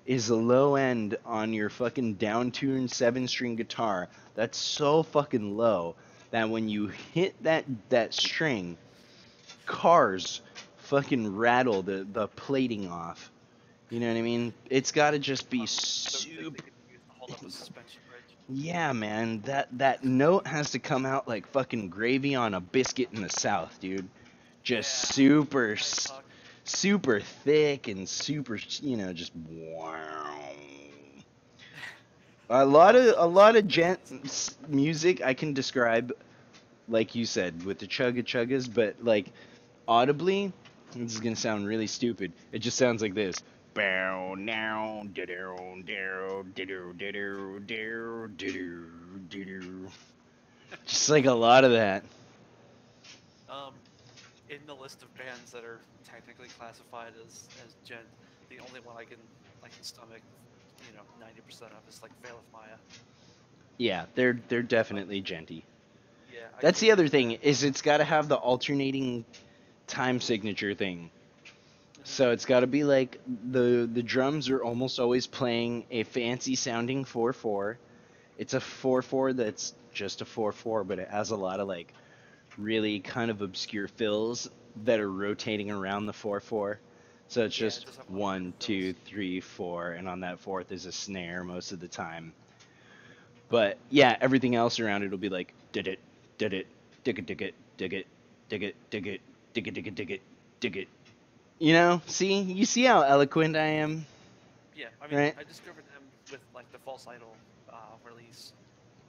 Speaker 1: is a low end on your fucking down tuned 7 string guitar. That's so fucking low that when you hit that string, cars fucking rattle the plating off. You know what I mean? It's got to just be
Speaker 2: So big they
Speaker 1: super.
Speaker 2: could be used to hold up a suspension bridge.
Speaker 1: Yeah, man. That note has to come out like fucking gravy on a biscuit in the South, dude. Just
Speaker 2: Yeah.
Speaker 1: super,
Speaker 2: Now you're talking.
Speaker 1: super thick and super, just wow. A lot
Speaker 2: Some
Speaker 1: of gent
Speaker 2: bands.
Speaker 1: music I can describe like you said with the chugga chuggas, but like audibly, this is gonna sound really stupid. It just sounds like this. Bow now, diddle, diddle, diddle, diddle, diddle, diddle, diddle. Just like a lot of that.
Speaker 2: Um, in the list of bands that are technically classified as gent, the only one I can stomach, 90% of is like Veil of Maya.
Speaker 1: Yeah, they're
Speaker 2: Like,
Speaker 1: definitely genty.
Speaker 2: yeah, I
Speaker 1: That's
Speaker 2: couldn't
Speaker 1: the other
Speaker 2: do
Speaker 1: thing
Speaker 2: that.
Speaker 1: is it's got to have the alternating time signature thing.
Speaker 2: Hmm.
Speaker 1: So it's got to be like the drums are almost always playing a fancy sounding 4/4. It's a 4/4 that's just a 4/4, but it has a lot of like really kind of obscure fills that are rotating around the 4/4. So it's
Speaker 2: Yeah, it
Speaker 1: just
Speaker 2: does have a lot of weird
Speaker 1: one, two,
Speaker 2: fills.
Speaker 1: three, four, and on that fourth is a snare most of the time. But yeah, everything else around it will be like did it, dig it, dig it, dig it, dig it, dig it, dig it, dig it, dig it, dig it. You know, see, you see how eloquent I am,
Speaker 2: Yeah, I mean,
Speaker 1: right?
Speaker 2: I discovered them with like the False Idol release,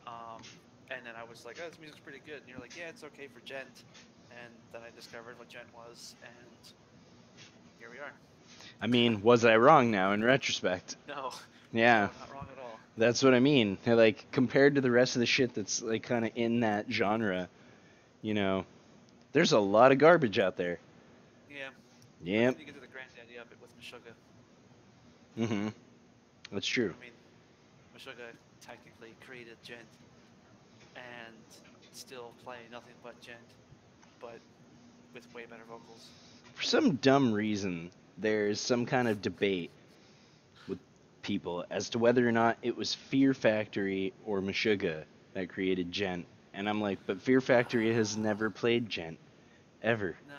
Speaker 2: um, and then I was like, "Oh, this music's pretty good," and you're like, "Yeah, it's okay for gent," and then I discovered what gent was, and here we are.
Speaker 1: I mean, was I wrong now in retrospect?
Speaker 2: No,
Speaker 1: Yeah,
Speaker 2: no, not wrong at all.
Speaker 1: that's what I mean. Like compared to the rest of the shit that's like kind of in that genre, you know, there's a lot of garbage out there.
Speaker 2: Yeah, but
Speaker 1: Yep.
Speaker 2: then you get to the granddaddy of it with Meshuggah.
Speaker 1: Mhm. That's true.
Speaker 2: I mean, Meshuggah technically created gent and still play nothing but gent, but with way better vocals.
Speaker 1: For some dumb reason, there's some kind of debate with people as to whether or not it was Fear Factory or Meshuggah that created Gent. And I'm like, but Fear Factory has never played Gent ever.
Speaker 2: No,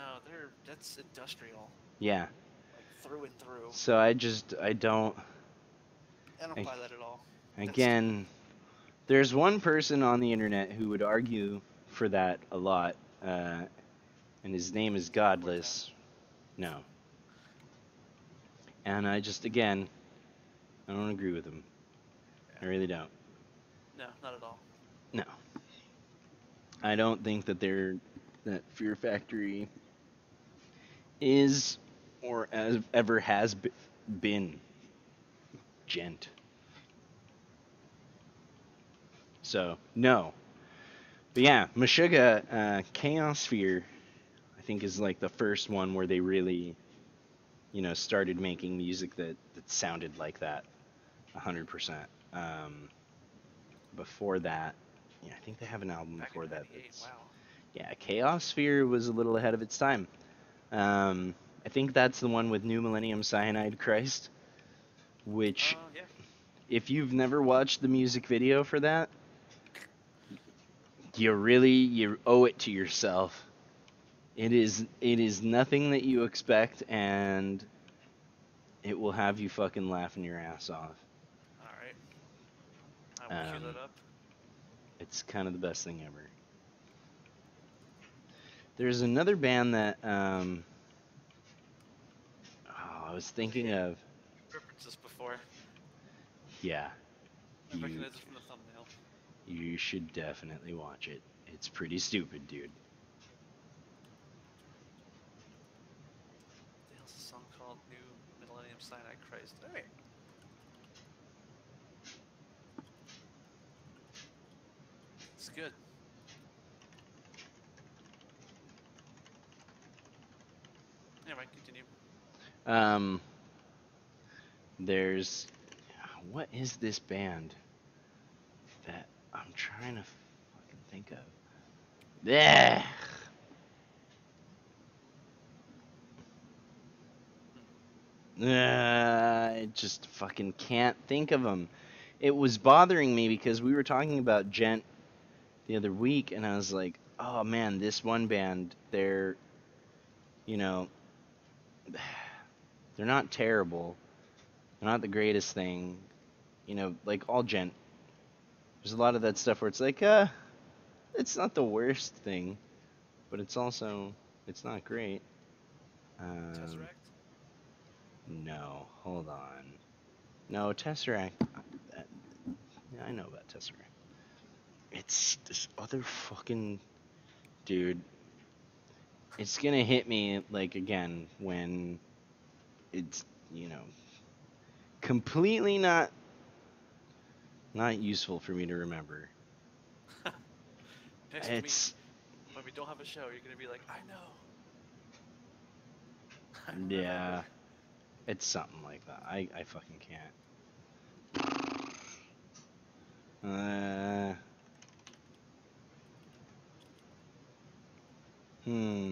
Speaker 2: that's industrial,
Speaker 1: Yeah.
Speaker 2: like through and through.
Speaker 1: So I don't.
Speaker 2: I don't
Speaker 1: I,
Speaker 2: buy that at all. That's stupid.
Speaker 1: again, there's one person on the internet who would argue for that a lot, and his name is
Speaker 2: Cortez.
Speaker 1: Godless. No. And I just, again, I don't agree with him. I
Speaker 2: Yeah.
Speaker 1: really don't.
Speaker 2: No, not at all.
Speaker 1: No. I don't think that Fear Factory is or ever has been gent. So no, but yeah, Meshuggah, Chaos Sphere, I think is like the first one where they really, started making music that sounded like that, 100%. Before that, yeah, I think they have an album
Speaker 2: Back in
Speaker 1: before that
Speaker 2: '98.
Speaker 1: that's,
Speaker 2: Wow.
Speaker 1: yeah, Chaos Sphere was a little ahead of its time. I think that's the one with New Millennium Cyanide Christ, which,
Speaker 2: Yeah.
Speaker 1: if you've never watched the music video for that, you owe it to yourself. It is nothing that you expect, and it will have you fucking laughing your ass off.
Speaker 2: All right. I will cue
Speaker 1: Um,
Speaker 2: that up.
Speaker 1: it's kind of the best thing ever. There's another band that I was thinking of.
Speaker 2: Referenced this before.
Speaker 1: Yeah,
Speaker 2: I
Speaker 1: you
Speaker 2: recognize it from the thumbnail.
Speaker 1: you should definitely watch it. It's pretty stupid, dude.
Speaker 2: The hell's a song called New Millennium Cyanide Christ? All right. It's good. Anyway, continue.
Speaker 1: Um, there's what is this band that I'm trying to fucking think of? Yeah. I just fucking can't think of them. It was bothering me because we were talking about Gent the other week, and I was like, oh man, this one band, you know, they're not terrible. They're not the greatest thing. Like all Gent. There's a lot of that stuff where it's like, it's not the worst thing, but it's not great. Um,
Speaker 2: Tesseract?
Speaker 1: no, hold on. No, Tesseract. That, yeah, I know about Tesseract. It's this other fucking dude. It's gonna hit me like again when it's completely not useful for me to remember.
Speaker 2: Next week,
Speaker 1: It's
Speaker 2: when we don't have a show, you're gonna be like, I know. I
Speaker 1: yeah,
Speaker 2: remember.
Speaker 1: it's something like that. I fucking can't. Uh, hmm.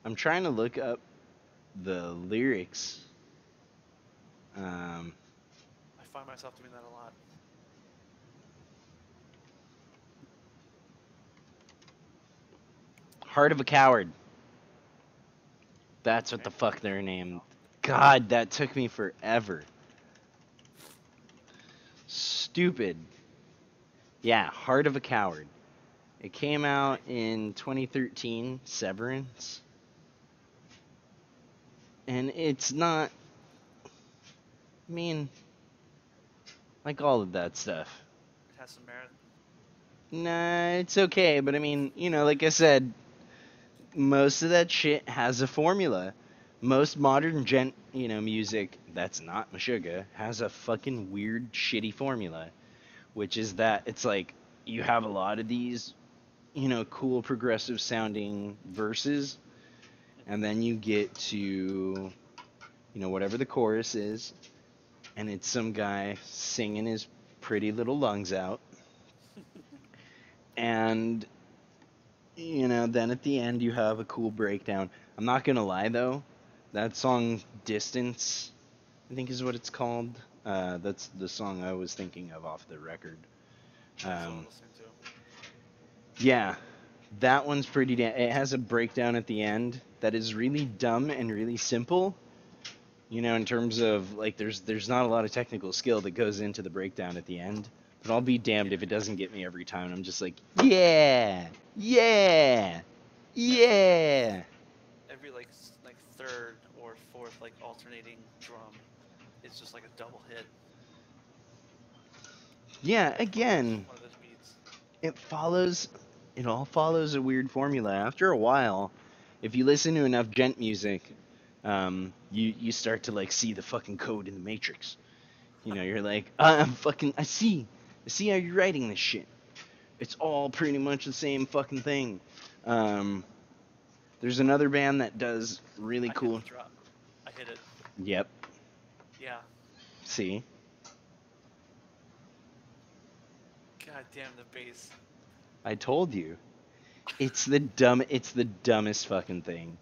Speaker 1: I'm trying to look up the lyrics. Um,
Speaker 2: I find myself doing that a lot.
Speaker 1: Heart of a Coward. That's what
Speaker 2: Okay.
Speaker 1: the fuck they're named. God, that took me forever. Stupid. Yeah, Heart of a Coward. It came out in 2013, Severance. And it's not, I mean, like all of that stuff.
Speaker 2: It has some merit.
Speaker 1: Nah, it's okay, but I mean, like I said, most of that shit has a formula. Most modern music that's not Meshuggah has a fucking weird, shitty formula, which is that it's like you have a lot of these, cool progressive sounding verses, and then you get to, whatever the chorus is, and it's some guy singing his pretty little lungs out, and then at the end you have a cool breakdown. I'm not gonna lie though, that song "Distance," I think is what it's called. That's the song I was thinking of off the record.
Speaker 2: That's what I
Speaker 1: Um,
Speaker 2: was listening to.
Speaker 1: yeah, that one's pretty. It has a breakdown at the end that is really dumb and really simple. In terms of like, there's not a lot of technical skill that goes into the breakdown at the end. But I'll be damned if it doesn't get me every time. I'm just like, yeah, yeah, yeah.
Speaker 2: Every like third or fourth like alternating drum is just like a double hit.
Speaker 1: Yeah,
Speaker 2: It's
Speaker 1: again,
Speaker 2: one of those beats.
Speaker 1: it all follows a weird formula. After a while, if you listen to enough gent music, you start to like see the fucking code in the matrix. You're like, I see how you're writing this shit. It's all pretty much the same fucking thing. Um, there's another band that does really
Speaker 2: I
Speaker 1: cool.
Speaker 2: hit the drop. I hit it.
Speaker 1: Yep.
Speaker 2: Yeah.
Speaker 1: See,
Speaker 2: God damn the bass.
Speaker 1: I told you. It's the dumbest fucking thing.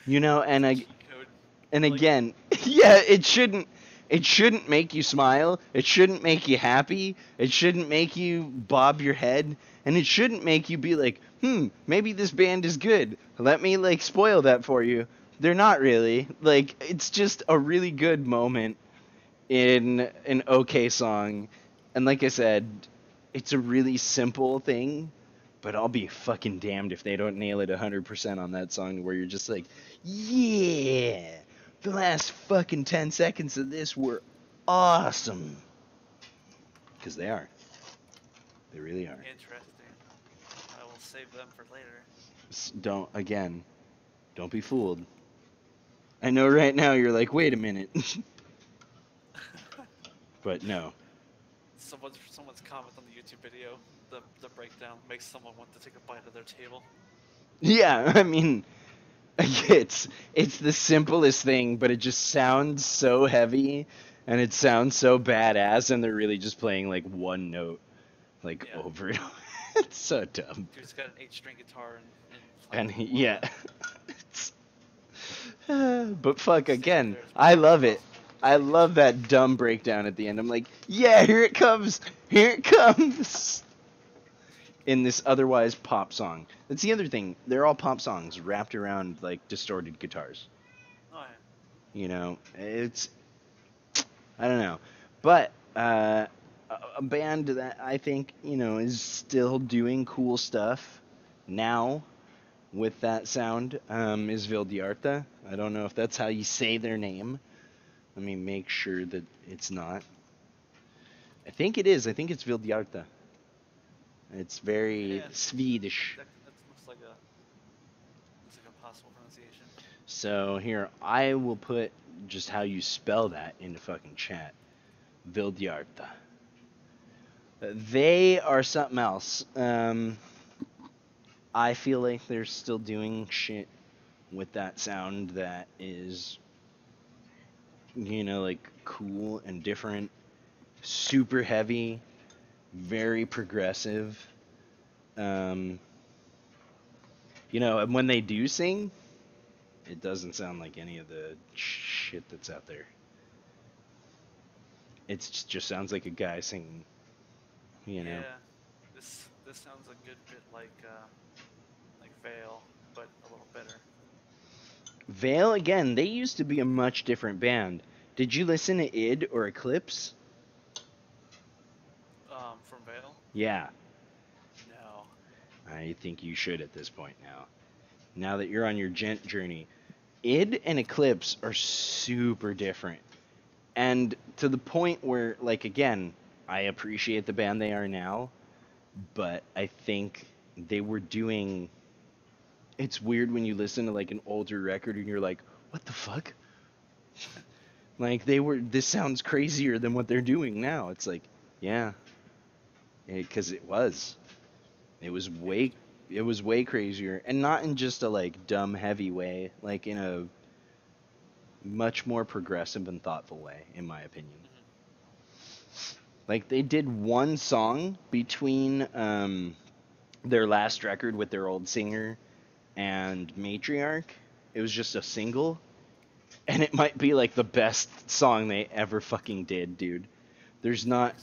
Speaker 2: It's a cheat code.
Speaker 1: And
Speaker 2: Like,
Speaker 1: again, yeah, it shouldn't make you smile, it shouldn't make you happy, it shouldn't make you bob your head, and it shouldn't make you be like, maybe this band is good. Let me like spoil that for you. They're not really. Like, it's just a really good moment in an okay song. And like I said, it's a really simple thing, but I'll be fucking damned if they don't nail it 100% on that song where you're just like, yeah, the last fucking 10 seconds of this were awesome. Because they are. They really are.
Speaker 2: interesting. I will save them for later.
Speaker 1: Don't be fooled. I know right now you're like, wait a minute. But no.
Speaker 2: Someone's comment on the YouTube video, the breakdown makes someone want to take a bite of their table.
Speaker 1: Yeah, I mean, it's the simplest thing, but it just sounds so heavy and it sounds so badass, and they're really just playing like one note, like
Speaker 2: Yeah.
Speaker 1: over and over. It's so dumb.
Speaker 2: Dude's got an 8-string guitar and
Speaker 1: And
Speaker 2: fucking
Speaker 1: yeah, It's- but fuck
Speaker 2: Same
Speaker 1: again,
Speaker 2: there, it's
Speaker 1: I
Speaker 2: pretty
Speaker 1: love it.
Speaker 2: impossible.
Speaker 1: I love that dumb breakdown at the end. I'm like, yeah, here it comes, here it comes. In this otherwise pop song. That's the other thing. They're all pop songs wrapped around like distorted guitars.
Speaker 2: Oh yeah.
Speaker 1: It's, I don't know, but a band that I think is still doing cool stuff now with that sound is Vildiarta. I don't know if that's how you say their name. Let me make sure that it's not. I think it is. I think it's Vildiarta. It's very
Speaker 2: Yeah,
Speaker 1: Swedish.
Speaker 2: that looks like a possible pronunciation.
Speaker 1: So here, I will put just how you spell that into fucking chat. Vildiarta. They are something else. I feel like they're still doing shit with that sound that is, like cool and different, super heavy, very progressive. Um, and when they do sing, it doesn't sound like any of the shit that's out there. It just sounds like a guy singing.
Speaker 2: Yeah. This sounds a good bit like Veil, but a little better.
Speaker 1: Veil, again, they used to be a much different band. Did you listen to Id or Eclipse?
Speaker 2: From Veil?
Speaker 1: Yeah.
Speaker 2: No.
Speaker 1: I think you should at this point now. Now that you're on your gent journey, id and eclipse are super different, and to the point where, like, again, I appreciate the band they are now, but I think they were doing. It's weird when you listen to like an older record and you're like, what the fuck? Like they were. This sounds crazier than what they're doing now. It's like, yeah, because it was. It was way. It was way crazier, and not in just a like dumb heavy way, like in a much more progressive and thoughtful way, in my opinion. Like they did one song between their last record with their old singer and Matriarch. It was just a single, and it might be like the best song they ever fucking did, dude. There's not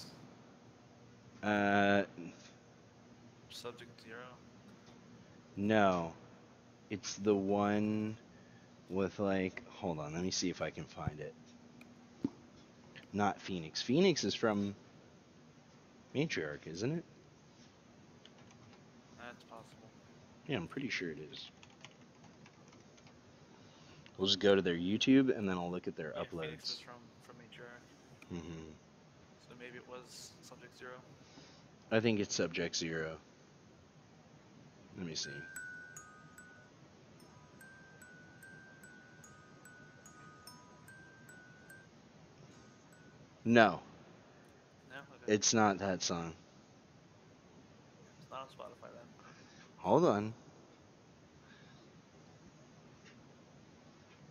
Speaker 1: uh
Speaker 2: Subject Zero.
Speaker 1: no. It's the one with like, hold on, let me see if I can find it. Not Phoenix. Phoenix is from Matriarch, isn't it?
Speaker 2: That's possible.
Speaker 1: Yeah, I'm pretty sure it is. We'll just go to their YouTube and then I'll look at their
Speaker 2: Yeah, Phoenix is
Speaker 1: uploads.
Speaker 2: from Matriarch.
Speaker 1: Hmm.
Speaker 2: So maybe it was Subject Zero.
Speaker 1: I think it's Subject Zero. Let me see. No,
Speaker 2: No? Okay.
Speaker 1: it's not that song.
Speaker 2: It's not on Spotify then.
Speaker 1: Hold on.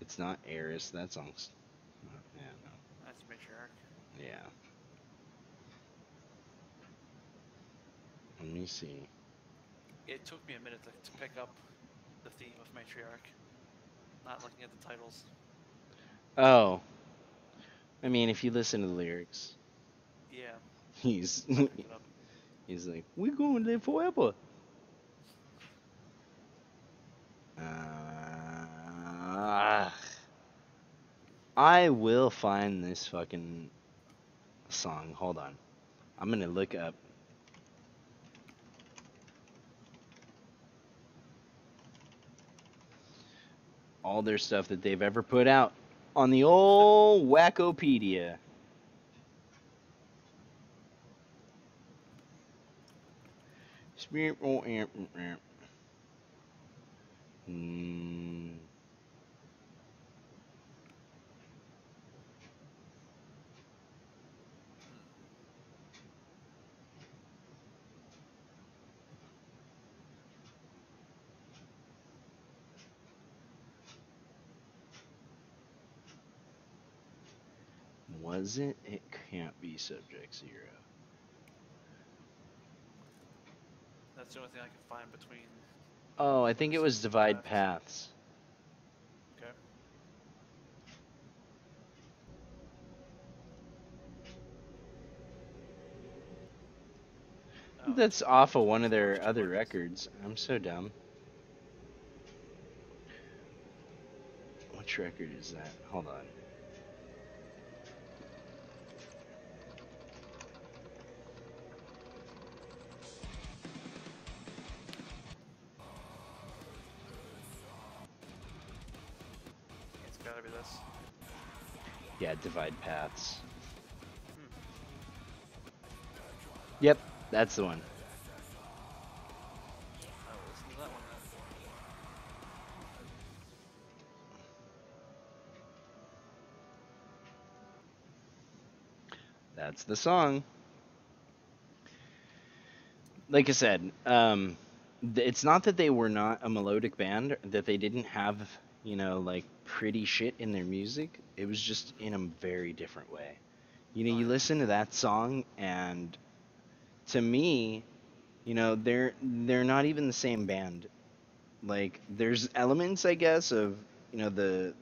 Speaker 1: It's not Eris. That song's. Yeah,
Speaker 2: That's Matriarch.
Speaker 1: no. Yeah. Let me see.
Speaker 2: It took me a minute to pick up the theme of Matriarch. Not looking at the titles.
Speaker 1: Oh. I mean, if you listen to the lyrics,
Speaker 2: Yeah,
Speaker 1: he's
Speaker 2: I picked it up.
Speaker 1: he's like, "We're going to live forever." Uh, I will find this fucking song. Hold on. I'm gonna look up. All their stuff that they've ever put out on the old Wackopedia. Hmm. Was it? It can't be Subject Zero.
Speaker 2: That's the only thing I can find between.
Speaker 1: Oh, I think it was
Speaker 2: Emerson
Speaker 1: Divide
Speaker 2: left.
Speaker 1: Paths.
Speaker 2: Okay. Oh,
Speaker 1: That's
Speaker 2: two,
Speaker 1: off of one of
Speaker 2: so
Speaker 1: their
Speaker 2: there's two
Speaker 1: other
Speaker 2: artists.
Speaker 1: records. I'm so dumb. Which record is that? Hold on.
Speaker 2: It's gotta be this.
Speaker 1: Yeah, Divide Paths.
Speaker 2: Hmm.
Speaker 1: Yep, that's the one.
Speaker 2: I will listen to that one then.
Speaker 1: That's the song. Like I said, it's not that they were not a melodic band, that they didn't have, like pretty shit in their music. It was just in a very different way.
Speaker 2: Oh
Speaker 1: You
Speaker 2: yeah.
Speaker 1: listen to that song, and to me, they're not even the same band. Like, there's elements, I guess, of their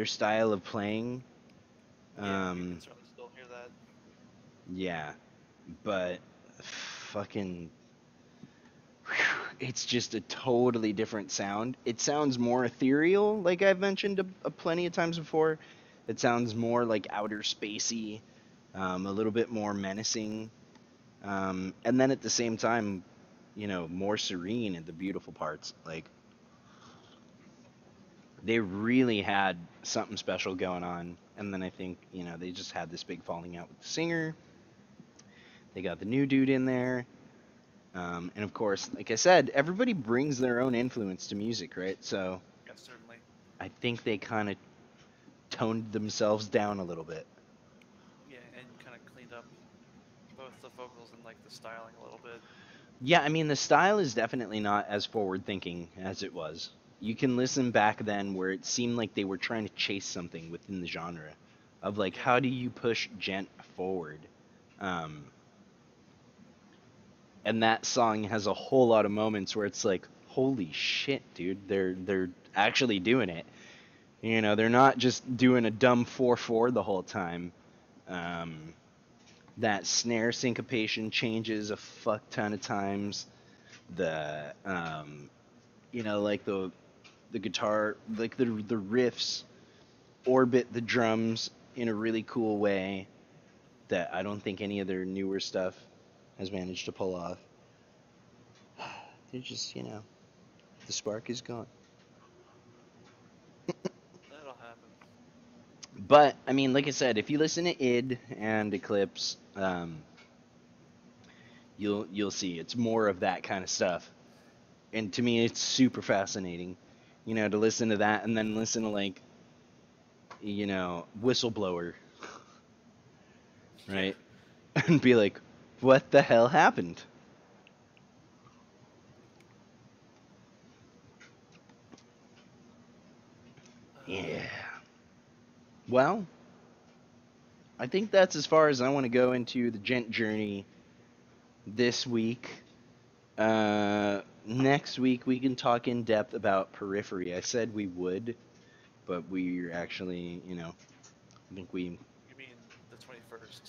Speaker 1: style of playing.
Speaker 2: Yeah, you can
Speaker 1: Um,
Speaker 2: certainly still hear that.
Speaker 1: yeah, but fucking it's just a totally different sound. It sounds more ethereal, like I've mentioned plenty of times before. It sounds more like outer spacey, a little bit more menacing, and then at the same time, more serene in the beautiful parts. Like they really had something special going on. And then I think, they just had this big falling out with the singer. They got the new dude in there. And of course, like I said, everybody brings their own influence to music, right? So
Speaker 2: Yes, certainly.
Speaker 1: I think they kind of toned themselves down a little bit.
Speaker 2: Yeah, and kind of cleaned up both the vocals and like the styling a little bit.
Speaker 1: Yeah, I mean, the style is definitely not as forward thinking as it was. You can listen back then where it seemed like they were trying to chase something within the genre of like,
Speaker 2: Yeah.
Speaker 1: how do you push gent forward? Um, and that song has a whole lot of moments where it's like, holy shit, dude, they're actually doing it. They're not just doing a dumb 4/4 the whole time. Um, that snare syncopation changes a fuck ton of times. The like the guitar, like the riffs orbit the drums in a really cool way that I don't think any of their newer stuff has managed to pull off. They're just, the spark is gone.
Speaker 2: That'll happen.
Speaker 1: But I mean, like I said, if you listen to id and Eclipse, you'll see it's more of that kind of stuff. And to me, it's super fascinating, to listen to that and then listen to like, Whistleblower,
Speaker 2: Yeah.
Speaker 1: right? And be like, what the hell happened? Yeah. Well, I think that's as far as I want to go into the gent journey this week. Next week we can talk in depth about Periphery. I said we would, but we're actually, I think we.
Speaker 2: You mean the 21st?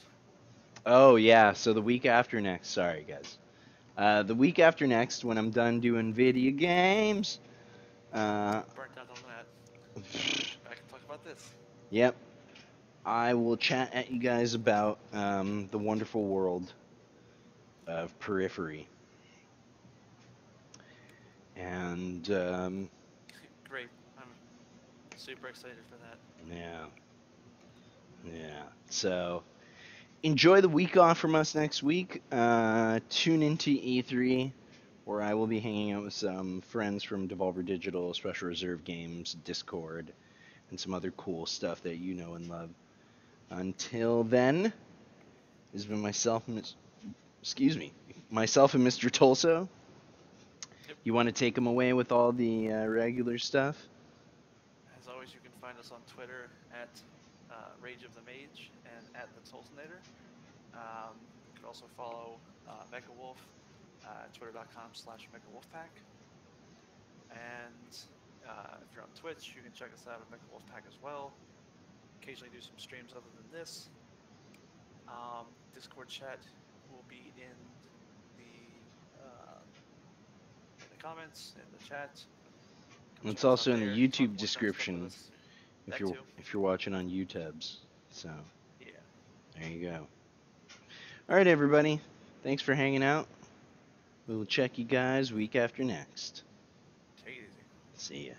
Speaker 1: Oh yeah, so the week after next. Sorry guys. The week after next, when I'm done doing video games.
Speaker 2: Burnt out on that. Come back and talk about this.
Speaker 1: Yep. I will chat at you guys about the wonderful world of Periphery. And
Speaker 2: Great. I'm super excited for that.
Speaker 1: yeah, yeah. So enjoy the week off from us next week. Tune into E3, where I will be hanging out with some friends from Devolver Digital, Special Reserve Games, Discord, and some other cool stuff that you know and love. Until then, it's been myself, myself and Mr. Tulso.
Speaker 2: Yep.
Speaker 1: You want to take them away with all the regular stuff?
Speaker 2: As always, you can find us on Twitter at Rage of the Mage and at the Toltonator. You can also follow MechaWolf at twitter.com/MechaWolfPack. And if you're on Twitch, you can check us out at MechaWolfPack as well. Occasionally do some streams other than this. Discord chat will be uh, in the comments, in the chat. Come
Speaker 1: It's
Speaker 2: check us
Speaker 1: also
Speaker 2: out
Speaker 1: in the
Speaker 2: there, talk
Speaker 1: YouTube
Speaker 2: more dumb stuff
Speaker 1: description
Speaker 2: with us.
Speaker 1: if
Speaker 2: That
Speaker 1: you're
Speaker 2: too.
Speaker 1: if you're watching on YouTubes. So
Speaker 2: Yeah.
Speaker 1: there you go. All right, everybody. Thanks for hanging out. We will check you guys week after next.
Speaker 2: Take it easy.
Speaker 1: See ya.